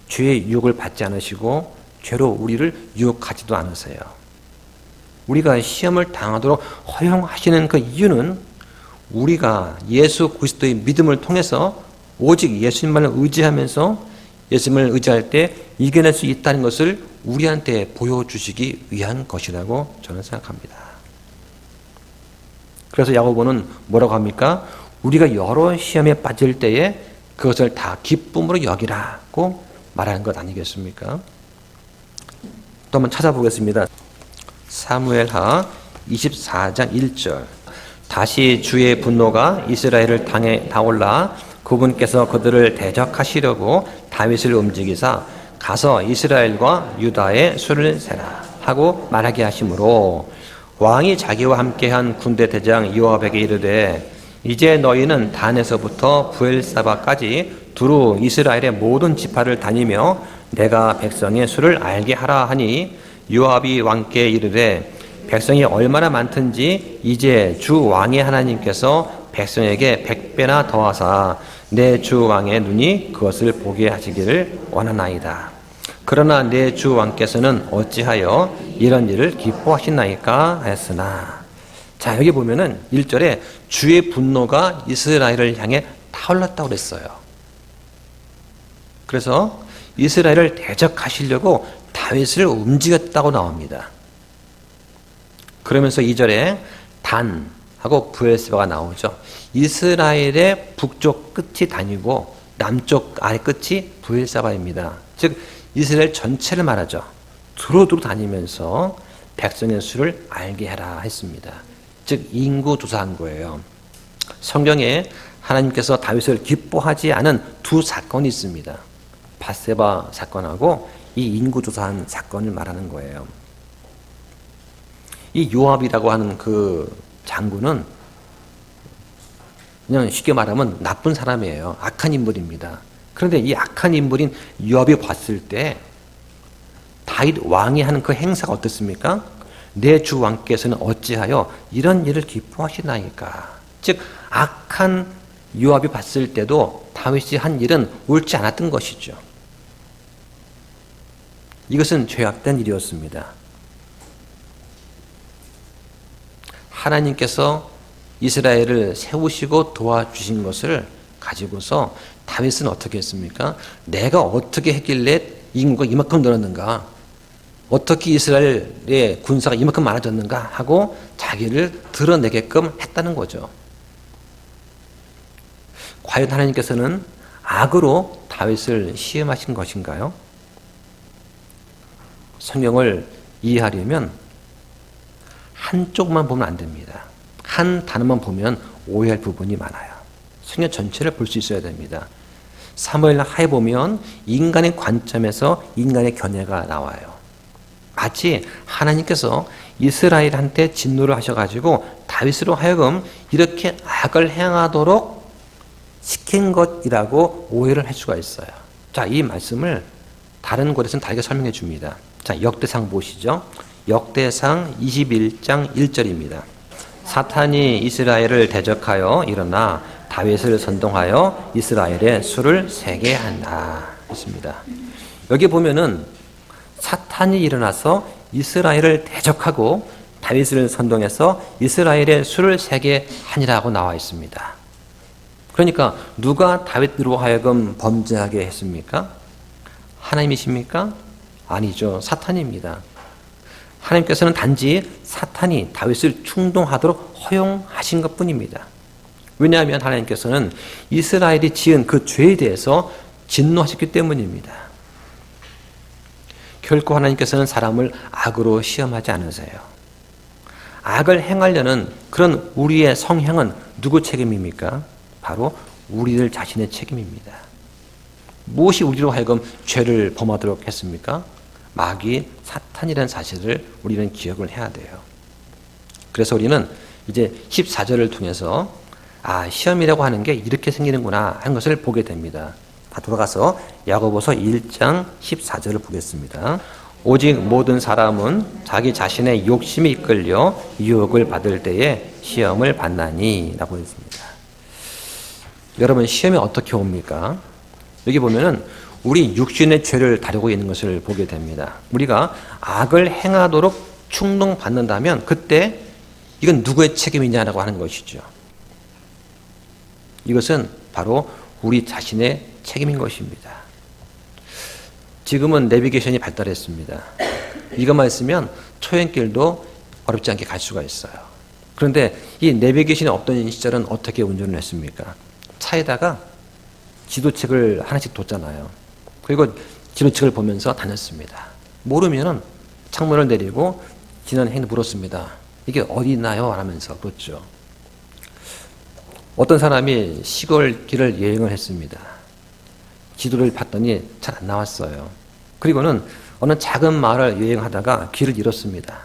죄의 유혹을 받지 않으시고 죄로 우리를 유혹하지도 않으세요. 우리가 시험을 당하도록 허용하시는 그 이유는 우리가 예수 그리스도의 믿음을 통해서 오직 예수님만을 의지하면서 예수님을 의지할 때 이겨낼 수 있다는 것을 우리한테 보여주시기 위한 것이라고 저는 생각합니다. 그래서 야고보는 뭐라고 합니까? 우리가 여러 시험에 빠질 때에 그것을 다 기쁨으로 여기라고 말하는 것 아니겠습니까? 또 한번 찾아보겠습니다. 사무엘하 24장 1절. 다시 주의 분노가 이스라엘을 향해 타올라 그분께서 그들을 대적하시려고 다윗을 움직이사 가서 이스라엘과 유다의 수를 세라 하고 말하게 하시므로 왕이 자기와 함께한 군대 대장 요압에게 이르되 이제 너희는 단에서부터 부엘사바까지 두루 이스라엘의 모든 지파를 다니며 내가 백성의 수를 알게 하라 하니 요압이 왕께 이르되 백성이 얼마나 많든지 이제 주 왕의 하나님께서 백성에게 100배나 더하사 내 주 왕의 눈이 그것을 보게 하시기를 원하나이다. 그러나 내 주 왕께서는 어찌하여 이런 일을 기뻐하시나이까 하였으나. 자, 여기 보면은 1절에 주의 분노가 이스라엘을 향해 타올랐다고 그랬어요. 그래서 이스라엘을 대적하시려고 다윗을 움직였다고 나옵니다. 그러면서 2절에 단하고 브엘세바가 나오죠. 이스라엘의 북쪽 끝이 단이고 남쪽 아래 끝이 브엘세바입니다. 즉 이스라엘 전체를 말하죠. 두루두루 다니면서 백성의 수를 알게 하라 했습니다. 즉 인구 조사한 거예요. 성경에 하나님께서 다윗을 기뻐하지 않은 두 사건이 있습니다. 밧세바 사건하고 이 인구 조사한 사건을 말하는 거예요. 이 요압이라고 하는 그 장군은 그냥 쉽게 말하면 나쁜 사람이에요. 악한 인물입니다. 그런데 이 악한 인물인 요압이 봤을 때 다윗 왕이 하는 그 행사가 어떻습니까? 내 주 왕께서는 어찌하여 이런 일을 기뻐하시나이까. 즉 악한 요압이 봤을 때도 다윗이 한 일은 옳지 않았던 것이죠. 이것은 죄악된 일이었습니다. 하나님께서 이스라엘을 세우시고 도와주신 것을 가지고서 다윗은 어떻게 했습니까? 내가 어떻게 했길래 인구가 이만큼 늘었는가? 어떻게 이스라엘의 군사가 이만큼 많아졌는가? 하고 자기를 드러내게끔 했다는 거죠. 과연 하나님께서는 악으로 다윗을 시험하신 것인가요? 성경을 이해하려면 한쪽만 보면 안 됩니다. 한 단어만 보면 오해할 부분이 많아요. 성경 전체를 볼 수 있어야 됩니다. 사무엘 하에 보면 인간의 관점에서 인간의 견해가 나와요. 마치 하나님께서 이스라엘한테 진노를 하셔가지고 다윗으로 하여금 이렇게 악을 행하도록 시킨 것이라고 오해를 할 수가 있어요. 자, 이 말씀을 다른 곳에서는 다르게 설명해 줍니다. 자, 역대상 보시죠. 역대상 21장 1절입니다. 사탄이 이스라엘을 대적하여 일어나 다윗을 선동하여 이스라엘의 수를 세게 한다 했습니다. 여기 보면은 사탄이 일어나서 이스라엘을 대적하고 다윗을 선동해서 이스라엘의 수를 세게 하니라고 나와 있습니다. 그러니까 누가 다윗으로 하여금 범죄하게 했습니까? 하나님이십니까? 아니죠. 사탄입니다. 하나님께서는 단지 사탄이 다윗을 충동하도록 허용하신 것뿐입니다. 왜냐하면 하나님께서는 이스라엘이 지은 그 죄에 대해서 진노하셨기 때문입니다. 결코 하나님께서는 사람을 악으로 시험하지 않으세요. 악을 행하려는 그런 우리의 성향은 누구 책임입니까? 바로 우리들 자신의 책임입니다. 무엇이 우리로 하여금 죄를 범하도록 했습니까? 마귀 사탄이라는 사실을 우리는 기억을 해야 돼요. 그래서 우리는 이제 14절을 통해서 시험이라고 하는 게 이렇게 생기는구나 하는 것을 보게 됩니다. 다 돌아가서 야고보서 1장 14절을 보겠습니다. 오직 모든 사람은 자기 자신의 욕심이 이끌려 유혹을 받을 때에 시험을 받나니 라고 했습니다. 여러분, 시험이 어떻게 옵니까? 여기 보면은 우리 육신의 죄를 다루고 있는 것을 보게 됩니다. 우리가 악을 행하도록 충동받는다면 그때 이건 누구의 책임이냐라고 하는 것이죠. 이것은 바로 우리 자신의 책임인 것입니다. 지금은 내비게이션이 발달했습니다. 이것만 있으면 초행길도 어렵지 않게 갈 수가 있어요. 그런데 이 내비게이션이 없던 시절은 어떻게 운전을 했습니까? 차에다가 지도책을 하나씩 뒀잖아요. 그리고 지도책을 보면서 다녔습니다. 모르면은 창문을 내리고 지난 행인 물었습니다. 이게 어디 있나요? 하면서 그렇죠. 어떤 사람이 시골 길을 여행을 했습니다. 지도를 봤더니 잘 안 나왔어요. 그리고는 어느 작은 마을을 여행하다가 길을 잃었습니다.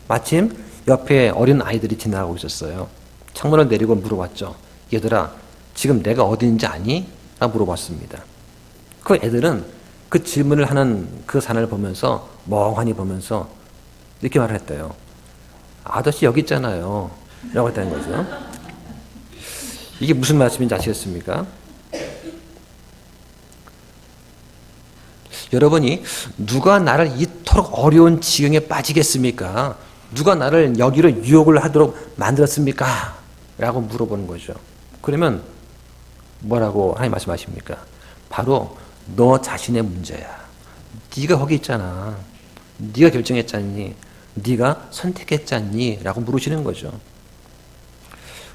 마침 옆에 어린 아이들이 지나가고 있었어요. 창문을 내리고 물어봤죠. 얘들아, 지금 내가 어디인지 아니? 라고 물어봤습니다. 그 애들은 그 질문을 하는 그 산을 보면서 멍하니 보면서 이렇게 말을 했대요. 아저씨 여기 있잖아요. 라고 했다는 거죠. 이게 무슨 말씀인지 아시겠습니까? 여러분이 누가 나를 이토록 어려운 지경에 빠지겠습니까? 누가 나를 여기로 유혹을 하도록 만들었습니까? 라고 물어보는 거죠. 그러면 뭐라고 하나님 말씀하십니까? 바로 너 자신의 문제야. 네가 거기 있잖아. 네가 결정했잖니. 네가 선택했잖니. 라고 물으시는 거죠.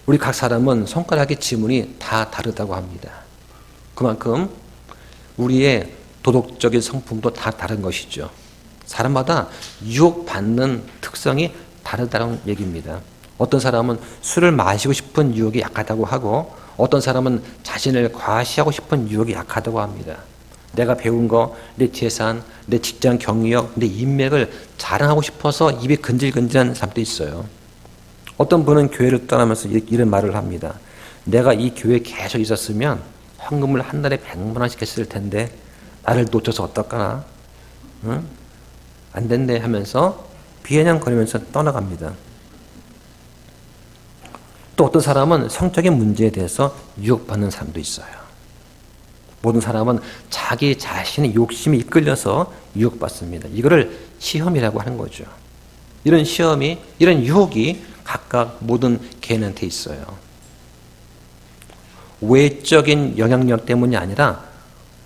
우리 각 사람은 손가락의 지문이 다 다르다고 합니다. 그만큼 우리의 도덕적인 성품도 다 다른 것이죠. 사람마다 유혹받는 특성이 다르다는 얘기입니다. 어떤 사람은 술을 마시고 싶은 유혹이 약하다고 하고 어떤 사람은 자신을 과시하고 싶은 유혹이 약하다고 합니다. 내가 배운 거, 내 재산, 내 직장 경력, 내 인맥을 자랑하고 싶어서 입이 근질근질한 사람도 있어요. 어떤 분은 교회를 떠나면서 이런 말을 합니다. 내가 이 교회에 계속 있었으면 헌금을 한 달에 100만 원씩 했을 텐데 나를 놓쳐서 어떡하나? 응? 안 된대 하면서 비아냥거리면서 떠나갑니다. 또 어떤 사람은 성적인 문제에 대해서 유혹받는 사람도 있어요. 모든 사람은 자기 자신의 욕심이 이끌려서 유혹받습니다. 이거를 시험이라고 하는 거죠. 이런 시험이, 이런 유혹이 각각 모든 개인한테 있어요. 외적인 영향력 때문이 아니라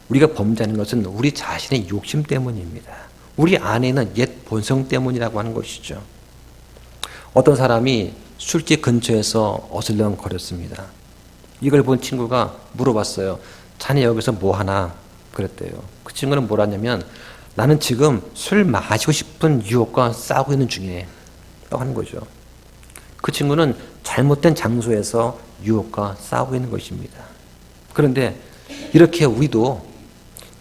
우리가 범죄하는 것은 우리 자신의 욕심 때문입니다. 우리 안에 있는 옛 본성 때문이라고 하는 것이죠. 어떤 사람이 술집 근처에서 어슬렁거렸습니다. 이걸 본 친구가 물어봤어요. 자네 여기서 뭐 하나? 그랬대요. 그 친구는 뭐라냐면 나는 지금 술 마시고 싶은 유혹과 싸우고 있는 중이네 라고 하는 거죠. 그 친구는 잘못된 장소에서 유혹과 싸우고 있는 것입니다. 그런데 이렇게 우리도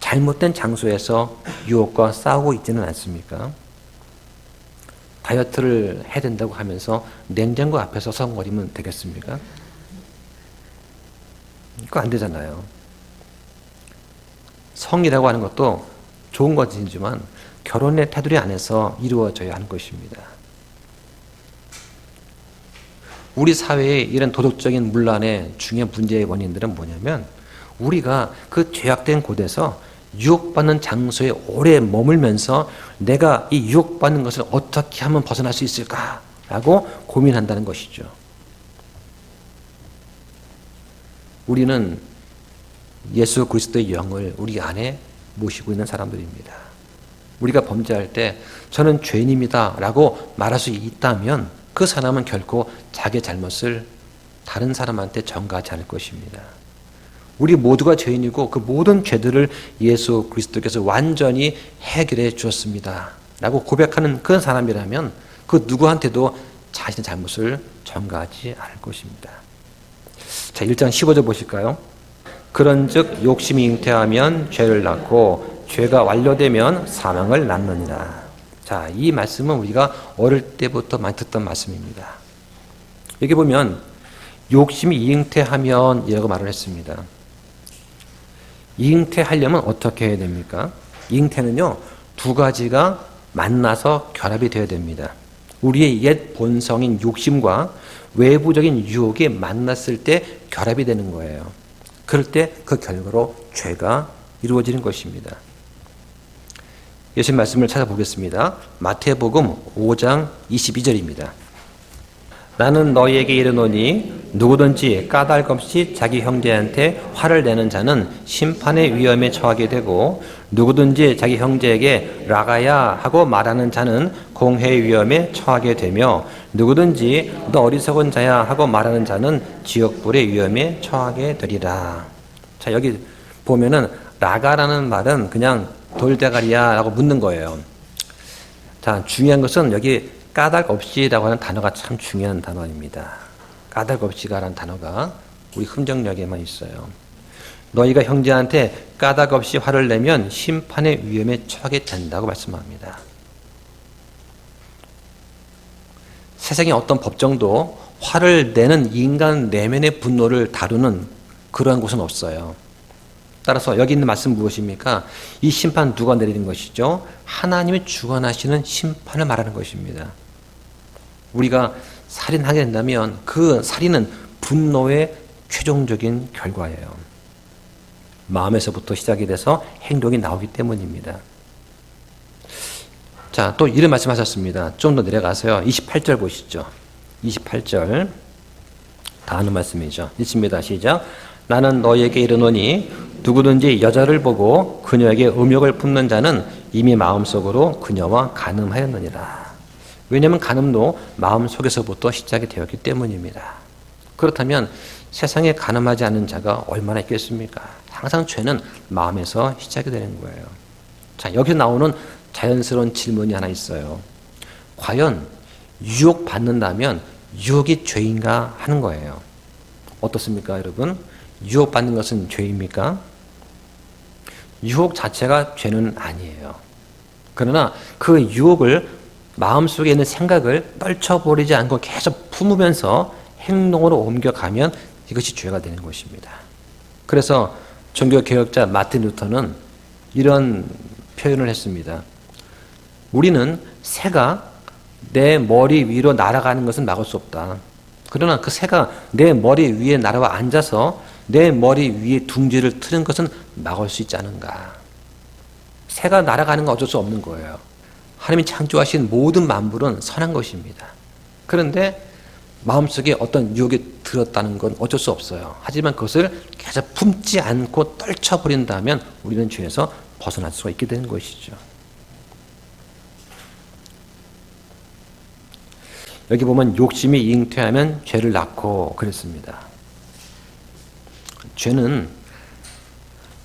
잘못된 장소에서 유혹과 싸우고 있지는 않습니까? 다이어트를 해야 된다고 하면서 냉장고 앞에서 서성거리면 되겠습니까? 그거 안 되잖아요. 성이라고 하는 것도 좋은 것이지만 결혼의 테두리 안에서 이루어져야 하는 것입니다. 우리 사회의 이런 도덕적인 문란의 중요한 문제의 원인들은 뭐냐면 우리가 그 죄악된 곳에서 유혹받는 장소에 오래 머물면서 내가 이 유혹받는 것을 어떻게 하면 벗어날 수 있을까라고 고민한다는 것이죠. 우리는 예수 그리스도의 영을 우리 안에 모시고 있는 사람들입니다. 우리가 범죄할 때 저는 죄인입니다 라고 말할 수 있다면 그 사람은 결코 자기의 잘못을 다른 사람한테 전가하지 않을 것입니다. 우리 모두가 죄인이고 그 모든 죄들을 예수 그리스도께서 완전히 해결해 주었습니다 라고 고백하는 그런 사람이라면 그 누구한테도 자신의 잘못을 전가하지 않을 것입니다. 자, 1장 15절 보실까요? 그런즉 욕심이 잉태하면 죄를 낳고 죄가 완료되면 사망을 낳느니라. 자, 이 말씀은 우리가 어릴 때부터 많이 듣던 말씀입니다. 여기 보면 욕심이 잉태하면 이라고 말을 했습니다. 잉태하려면 어떻게 해야 됩니까? 잉태는요, 두 가지가 만나서 결합이 되어야 됩니다. 우리의 옛 본성인 욕심과 외부적인 유혹이 만났을 때 결합이 되는 거예요. 그럴 때 그 결과로 죄가 이루어지는 것입니다. 예수님 말씀을 찾아보겠습니다. 마태복음 5장 22절입니다. 나는 너희에게 이르노니 누구든지 까닭 없이 자기 형제한테 화를 내는 자는 심판의 위험에 처하게 되고 누구든지 자기 형제에게 라가야 하고 말하는 자는 공회의 위험에 처하게 되며 누구든지 너 어리석은 자야 하고 말하는 자는 지옥불의 위험에 처하게 되리라. 자, 여기 보면은 라가라는 말은 그냥 돌대가리야 라고 묻는 거예요. 자, 중요한 것은 여기 까닭 없이라고 하는 단어가 참 중요한 단어입니다. 까닭 없이가라는 단어가 우리 흥정역에만 있어요. 너희가 형제한테 까닭 없이 화를 내면 심판의 위험에 처하게 된다고 말씀합니다. 세상의 어떤 법정도 화를 내는 인간 내면의 분노를 다루는 그러한 곳은 없어요. 따라서 여기 있는 말씀 무엇입니까? 이 심판 누가 내리는 것이죠? 하나님이 주관하시는 심판을 말하는 것입니다. 우리가 살인하게 된다면 그 살인은 분노의 최종적인 결과예요. 마음에서부터 시작이 돼서 행동이 나오기 때문입니다. 자, 또 이런 말씀 하셨습니다. 좀 더 내려가서요. 28절 보시죠. 28절. 다 아는 말씀이죠. 읽습니다. 시작. 나는 너에게 이르노니 누구든지 여자를 보고 그녀에게 음욕을 품는 자는 이미 마음속으로 그녀와 간음하였느니라. 왜냐하면 간음도 마음속에서부터 시작이 되었기 때문입니다. 그렇다면 세상에 간음하지 않는 자가 얼마나 있겠습니까? 항상 죄는 마음에서 시작이 되는 거예요. 자, 여기서 나오는 자연스러운 질문이 하나 있어요. 과연 유혹받는다면 유혹이 죄인가 하는 거예요. 어떻습니까, 여러분? 유혹받는 것은 죄입니까? 유혹 자체가 죄는 아니에요. 그러나 그 유혹을 마음속에 있는 생각을 떨쳐버리지 않고 계속 품으면서 행동으로 옮겨가면 이것이 죄가 되는 것입니다. 그래서 종교개혁자 마틴 루터는 이런 표현을 했습니다. 우리는 새가 내 머리 위로 날아가는 것은 막을 수 없다. 그러나 그 새가 내 머리 위에 날아와 앉아서 내 머리 위에 둥지를 트는 것은 막을 수 있지 않은가. 새가 날아가는 건 어쩔 수 없는 거예요. 하나님이 창조하신 모든 만물은 선한 것입니다. 그런데 마음속에 어떤 유혹이 들었다는 건 어쩔 수 없어요. 하지만 그것을 계속 품지 않고 떨쳐버린다면 우리는 죄에서 벗어날 수가 있게 되는 것이죠. 여기 보면 욕심이 잉태하면 죄를 낳고 그랬습니다. 죄는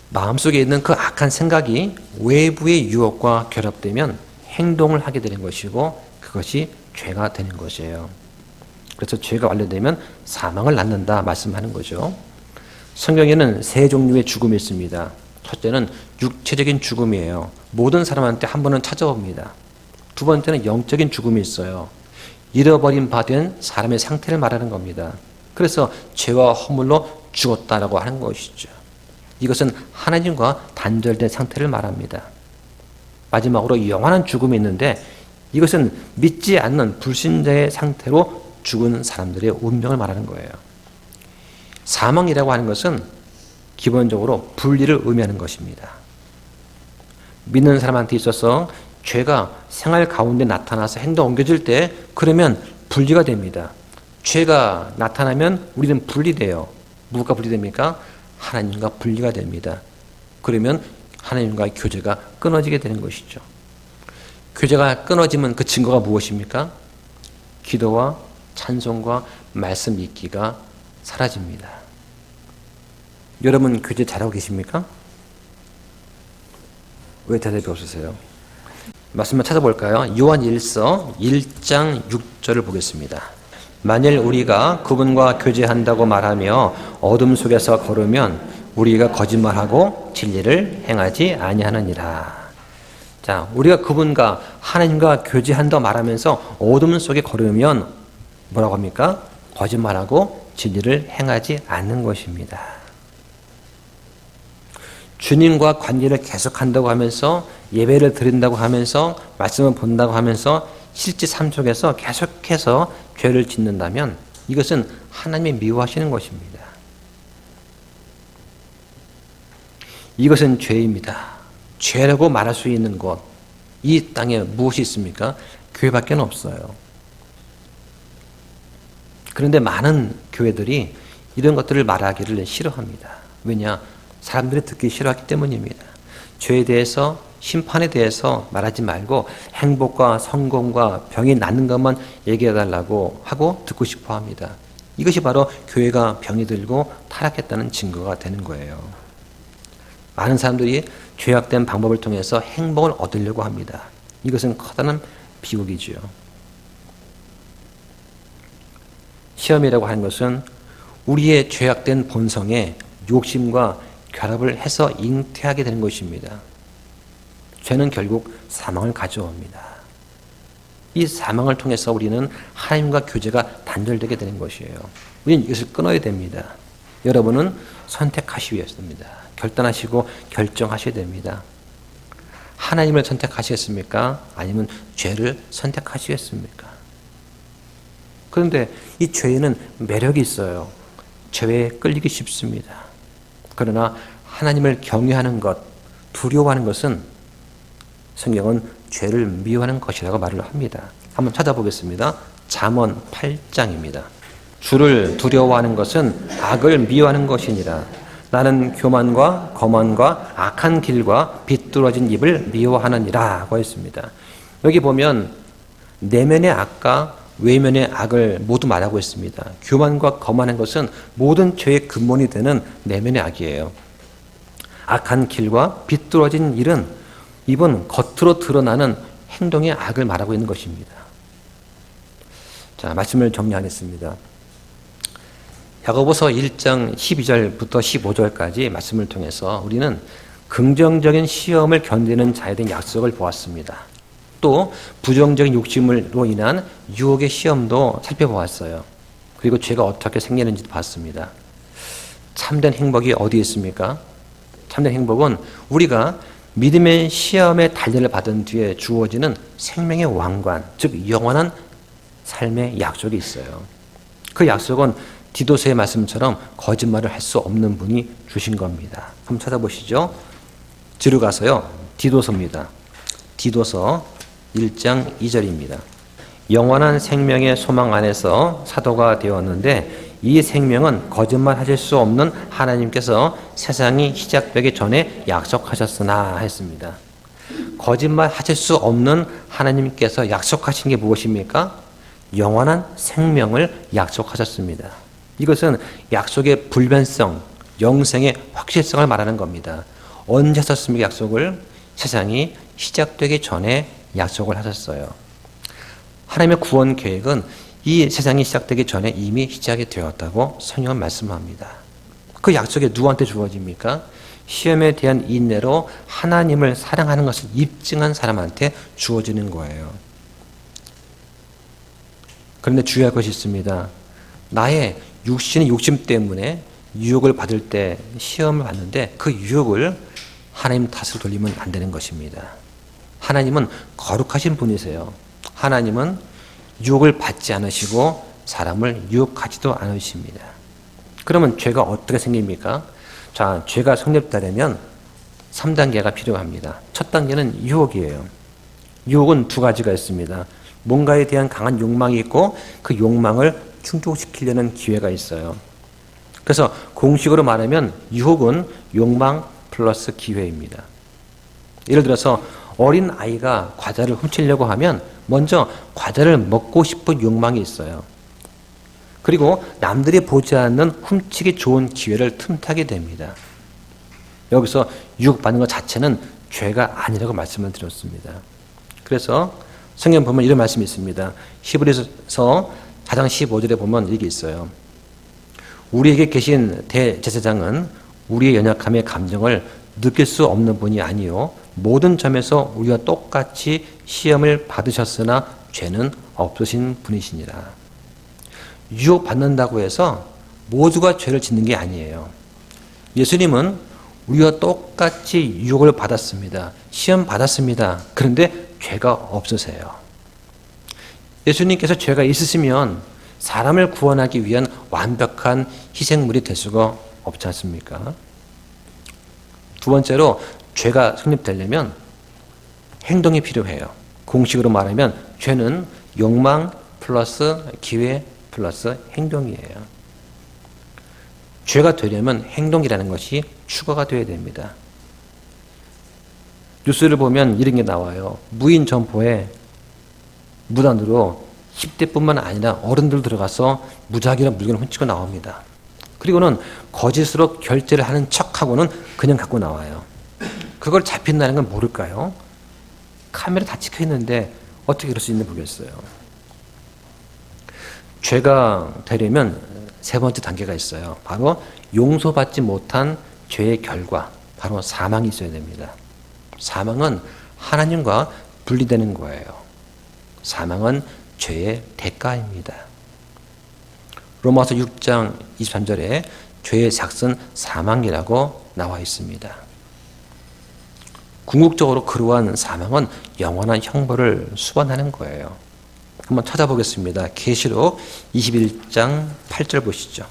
마음속에 있는 그 악한 생각이 외부의 유혹과 결합되면 행동을 하게 되는 것이고 그것이 죄가 되는 것이에요. 그래서 죄가 완료되면 사망을 낳는다 말씀하는 거죠. 성경에는 세 종류의 죽음이 있습니다. 첫째는 육체적인 죽음이에요. 모든 사람한테 한 번은 찾아옵니다. 두 번째는 영적인 죽음이 있어요. 잃어버린 바 된 사람의 상태를 말하는 겁니다. 그래서 죄와 허물로 죽었다라고 하는 것이죠. 이것은 하나님과 단절된 상태를 말합니다. 마지막으로 영원한 죽음이 있는데 이것은 믿지 않는 불신자의 상태로 죽은 사람들의 운명을 말하는 거예요. 사망이라고 하는 것은 기본적으로 분리를 의미하는 것입니다. 믿는 사람한테 있어서 죄가 생활 가운데 나타나서 행동 옮겨질 때 그러면 분리가 됩니다. 죄가 나타나면 우리는 분리돼요. 누가 분리됩니까? 하나님과 분리가 됩니다. 그러면 하나님과의 교제가 끊어지게 되는 것이죠. 교제가 끊어지면 그 증거가 무엇입니까? 기도와 찬송과 말씀 읽기가 사라집니다. 여러분 교제 잘하고 계십니까? 왜 대답이 없으세요? 말씀을 찾아볼까요? 요한 1서 1장 6절을 보겠습니다. 만일 우리가 그분과 교제한다고 말하며 어둠 속에서 걸으면 우리가 거짓말하고 진리를 행하지 아니하느니라. 자, 우리가 그분과 하나님과 교제한다고 말하면서 어둠 속에 걸으면 뭐라고 합니까? 거짓말하고 진리를 행하지 않는 것입니다. 주님과 관계를 계속한다고 하면서 예배를 드린다고 하면서 말씀을 본다고 하면서 실제 삶 속에서 계속해서 죄를 짓는다면 이것은 하나님이 미워하시는 것입니다. 이것은 죄입니다. 죄라고 말할 수 있는 것, 이 땅에 무엇이 있습니까? 교회밖에 없어요. 그런데 많은 교회들이 이런 것들을 말하기를 싫어합니다. 왜냐? 사람들이 듣기 싫어하기 때문입니다. 죄에 대해서, 심판에 대해서 말하지 말고 행복과 성공과 병이 낫는 것만 얘기해달라고 하고 듣고 싶어 합니다. 이것이 바로 교회가 병이 들고 타락했다는 증거가 되는 거예요. 많은 사람들이 죄악된 방법을 통해서 행복을 얻으려고 합니다. 이것은 커다란 비극이지요. 시험이라고 하는 것은 우리의 죄악된 본성에 욕심과 결합을 해서 잉태하게 되는 것입니다. 죄는 결국 사망을 가져옵니다. 이 사망을 통해서 우리는 하나님과 교제가 단절되게 되는 것이에요. 우리는 이것을 끊어야 됩니다. 여러분은 선택하셔야 됩니다. 결단하시고 결정하셔야 됩니다. 하나님을 선택하시겠습니까? 아니면 죄를 선택하시겠습니까? 그런데 이 죄에는 매력이 있어요. 죄에 끌리기 쉽습니다. 그러나 하나님을 경외하는 것, 두려워하는 것은 성경은 죄를 미워하는 것이라고 말을 합니다. 한번 찾아보겠습니다. 잠언 8장입니다. 주를 두려워하는 것은 악을 미워하는 것이니라. 나는 교만과 거만과 악한 길과 비뚤어진 입을 미워하느니라고 했습니다. 여기 보면 내면의 악과 외면의 악을 모두 말하고 있습니다. 교만과 거만한 것은 모든 죄의 근본이 되는 내면의 악이에요. 악한 길과 비뚤어진 일은 입은 겉으로 드러나는 행동의 악을 말하고 있는 것입니다. 자, 말씀을 정리하겠습니다. 야고보서 1장 12절부터 15절까지 말씀을 통해서 우리는 긍정적인 시험을 견디는 자에 대한 약속을 보았습니다. 또 부정적인 욕심으로 인한 유혹의 시험도 살펴보았어요. 그리고 죄가 어떻게 생기는지도 봤습니다. 참된 행복이 어디에 있습니까? 참된 행복은 우리가 믿음의 시험의 단련을 받은 뒤에 주어지는 생명의 왕관, 즉 영원한 삶의 약속이 있어요. 그 약속은 디도서의 말씀처럼 거짓말을 할 수 없는 분이 주신 겁니다. 한번 찾아보시죠. 뒤로 가서요. 디도서입니다. 디도서 1장 2절입니다. 영원한 생명의 소망 안에서 사도가 되었는데 이 생명은 거짓말 하실 수 없는 하나님께서 세상이 시작되기 전에 약속하셨으나 했습니다. 거짓말 하실 수 없는 하나님께서 약속하신 게 무엇입니까? 영원한 생명을 약속하셨습니다. 이것은 약속의 불변성, 영생의 확실성을 말하는 겁니다. 언제 하셨습니까? 약속을 세상이 시작되기 전에 약속을 하셨어요. 하나님의 구원 계획은 이 세상이 시작되기 전에 이미 시작이 되었다고 성경은 말씀합니다. 그 약속이 누구한테 주어집니까? 시험에 대한 인내로 하나님을 사랑하는 것을 입증한 사람한테 주어지는 거예요. 그런데 주의할 것이 있습니다. 나의 육신의 욕심 때문에 유혹을 받을 때 시험을 받는데 그 유혹을 하나님 탓으로 돌리면 안 되는 것입니다. 하나님은 거룩하신 분이세요. 하나님은 유혹을 받지 않으시고 사람을 유혹하지도 않으십니다. 그러면 죄가 어떻게 생깁니까? 자, 죄가 성립되려면 3단계가 필요합니다. 첫 단계는 유혹이에요. 유혹은 두 가지가 있습니다. 뭔가에 대한 강한 욕망이 있고 그 욕망을 충족시키려는 기회가 있어요. 그래서 공식으로 말하면 유혹은 욕망 플러스 기회입니다. 예를 들어서 어린 아이가 과자를 훔치려고 하면 먼저 과자를 먹고 싶은 욕망이 있어요. 그리고 남들이 보지 않는 훔치기 좋은 기회를 틈타게 됩니다. 여기서 유혹받는 것 자체는 죄가 아니라고 말씀을 드렸습니다. 그래서 성경 보면 이런 말씀이 있습니다. 히브리서 4장 15절에 보면 이게 있어요. 우리에게 계신 대제사장은 우리의 연약함의 감정을 느낄 수 없는 분이 아니요 모든 점에서 우리와 똑같이 시험을 받으셨으나 죄는 없으신 분이시니라. 유혹받는다고 해서 모두가 죄를 짓는 게 아니에요. 예수님은 우리와 똑같이 유혹을 받았습니다. 시험 받았습니다. 그런데 죄가 없으세요. 예수님께서 죄가 있으시면 사람을 구원하기 위한 완벽한 희생물이 될 수가 없지 않습니까? 두 번째로 죄가 성립되려면 행동이 필요해요. 공식으로 말하면 죄는 욕망 플러스 기회 플러스 행동이에요. 죄가 되려면 행동이라는 것이 추가가 되어야 됩니다. 뉴스를 보면 이런 게 나와요. 무인 점포에 무단으로 10대뿐만 아니라 어른들 들어가서 무작위로 물건을 훔치고 나옵니다. 그리고는 거짓으로 결제를 하는 척하고는 그냥 갖고 나와요. 그걸 잡힌다는 건 모를까요? 카메라 다 찍혀 있는데 어떻게 그럴 수 있는지 모르겠어요. 죄가 되려면 세 번째 단계가 있어요. 바로 용서받지 못한 죄의 결과, 바로 사망이 있어야 됩니다. 사망은 하나님과 분리되는 거예요. 사망은 죄의 대가입니다. 로마서 6장 23절에 죄의 삭은 사망이라고 나와 있습니다. 궁극적으로 그러한 사망은 영원한 형벌을 수반하는 거예요. 한번 찾아보겠습니다. 계시록 21장 8절 보시죠.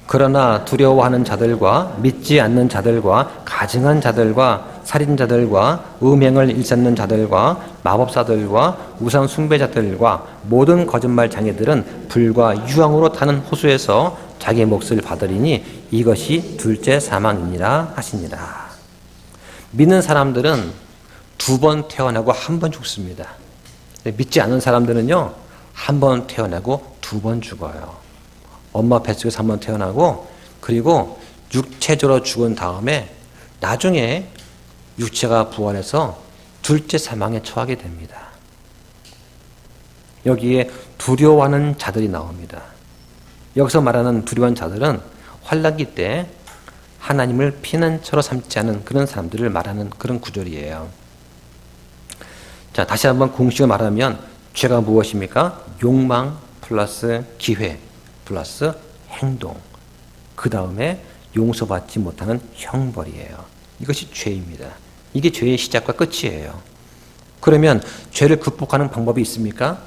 그러나 두려워하는 자들과 믿지 않는 자들과 가증한 자들과 살인자들과 음행을 일삼는 자들과 마법사들과 우상 숭배자들과 모든 거짓말 장애들은 불과 유황으로 타는 호수에서 자기 몫을 받으리니 이것이 둘째 사망이니라 하시니라. 믿는 사람들은 2번 태어나고 1번 죽습니다. 믿지 않는 사람들은요, 1번 태어나고 2번 죽어요. 엄마 뱃속에서 1번 태어나고, 그리고 육체적으로 죽은 다음에 나중에 육체가 부활해서 둘째 사망에 처하게 됩니다. 여기에 두려워하는 자들이 나옵니다. 여기서 말하는 두려워하는 자들은 환난기 때 하나님을 피난처로 삼지 않은 그런 사람들을 말하는 그런 구절이에요. 자, 다시 한번 공식을 말하면 죄가 무엇입니까? 욕망 플러스 기회 플러스 행동, 그 다음에 용서받지 못하는 형벌이에요. 이것이 죄입니다. 이게 죄의 시작과 끝이에요. 그러면 죄를 극복하는 방법이 있습니까?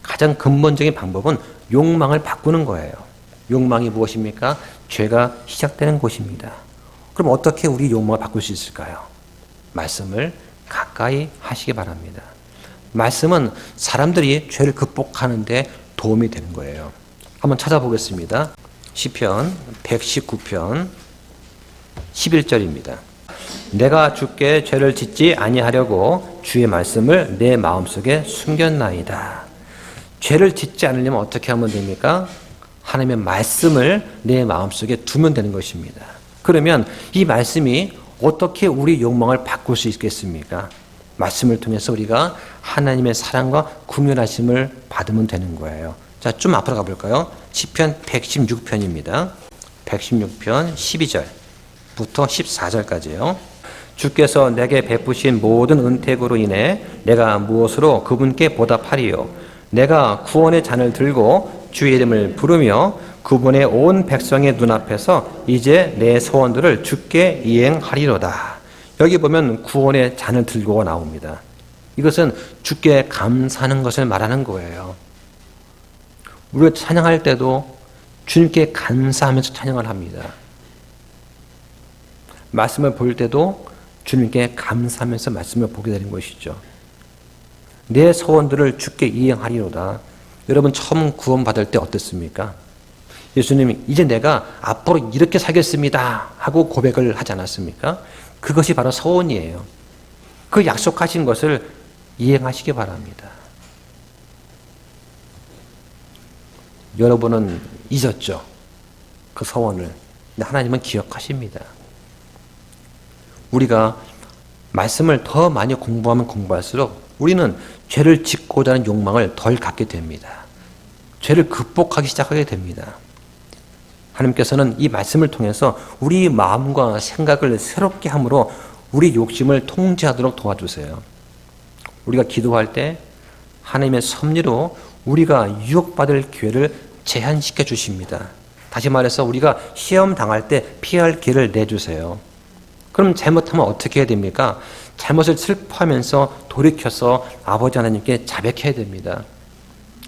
가장 근본적인 방법은 욕망을 바꾸는 거예요. 욕망이 무엇입니까? 죄가 시작되는 곳입니다. 그럼 어떻게 우리 욕망을 바꿀 수 있을까요? 말씀을 가까이 하시기 바랍니다. 말씀은 사람들이 죄를 극복하는 데 도움이 되는 거예요. 한번 찾아보겠습니다. 시편 119편 11절입니다. 내가 주께 죄를 짓지 아니하려고 주의 말씀을 내 마음속에 숨겼나이다. 죄를 짓지 않으려면 어떻게 하면 됩니까? 하나님의 말씀을 내 마음속에 두면 되는 것입니다. 그러면 이 말씀이 어떻게 우리 욕망을 바꿀 수 있겠습니까? 말씀을 통해서 우리가 하나님의 사랑과 긍휼하심을 받으면 되는 거예요. 자, 좀 앞으로 가볼까요? 시편 116편입니다. 116편 12절부터 14절까지요. 주께서 내게 베푸신 모든 은택으로 인해 내가 무엇으로 그분께 보답하리요? 내가 구원의 잔을 들고 주의 이름을 부르며 그분의 온 백성의 눈앞에서 이제 내 소원들을 주께 이행하리로다. 여기 보면 구원의 잔을 들고 나옵니다. 이것은 주께 감사하는 것을 말하는 거예요. 우리가 찬양할 때도 주님께 감사하면서 찬양을 합니다. 말씀을 볼 때도 주님께 감사하면서 말씀을 보게 되는 것이죠. 내 소원들을 주께 이행하리로다. 여러분 처음 구원받을 때 어땠습니까? 예수님이 이제 내가 앞으로 이렇게 살겠습니다 하고 고백을 하지 않았습니까? 그것이 바로 소원이에요. 그 약속하신 것을 이행하시기 바랍니다. 여러분은 잊었죠? 그 소원을. 근데 하나님은 기억하십니다. 우리가 말씀을 더 많이 공부하면 공부할수록 우리는 죄를 짓고자 하는 욕망을 덜 갖게 됩니다. 죄를 극복하기 시작하게 됩니다. 하나님께서는 이 말씀을 통해서 우리 마음과 생각을 새롭게 함으로 우리 욕심을 통제하도록 도와주세요. 우리가 기도할 때 하나님의 섭리로 우리가 유혹받을 기회를 제한시켜 주십니다. 다시 말해서 우리가 시험 당할 때 피할 기회를 내주세요. 그럼 잘못하면 어떻게 해야 됩니까? 잘못을 슬퍼하면서 돌이켜서 아버지 하나님께 자백해야 됩니다.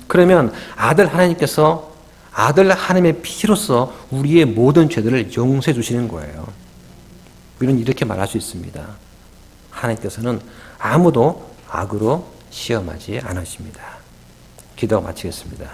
그러면 아들 하나님께서 아들 하나님의 피로써 우리의 모든 죄들을 용서해 주시는 거예요. 우리는 이렇게 말할 수 있습니다. 하나님께서는 아무도 악으로 시험하지 않으십니다. 기도 마치겠습니다.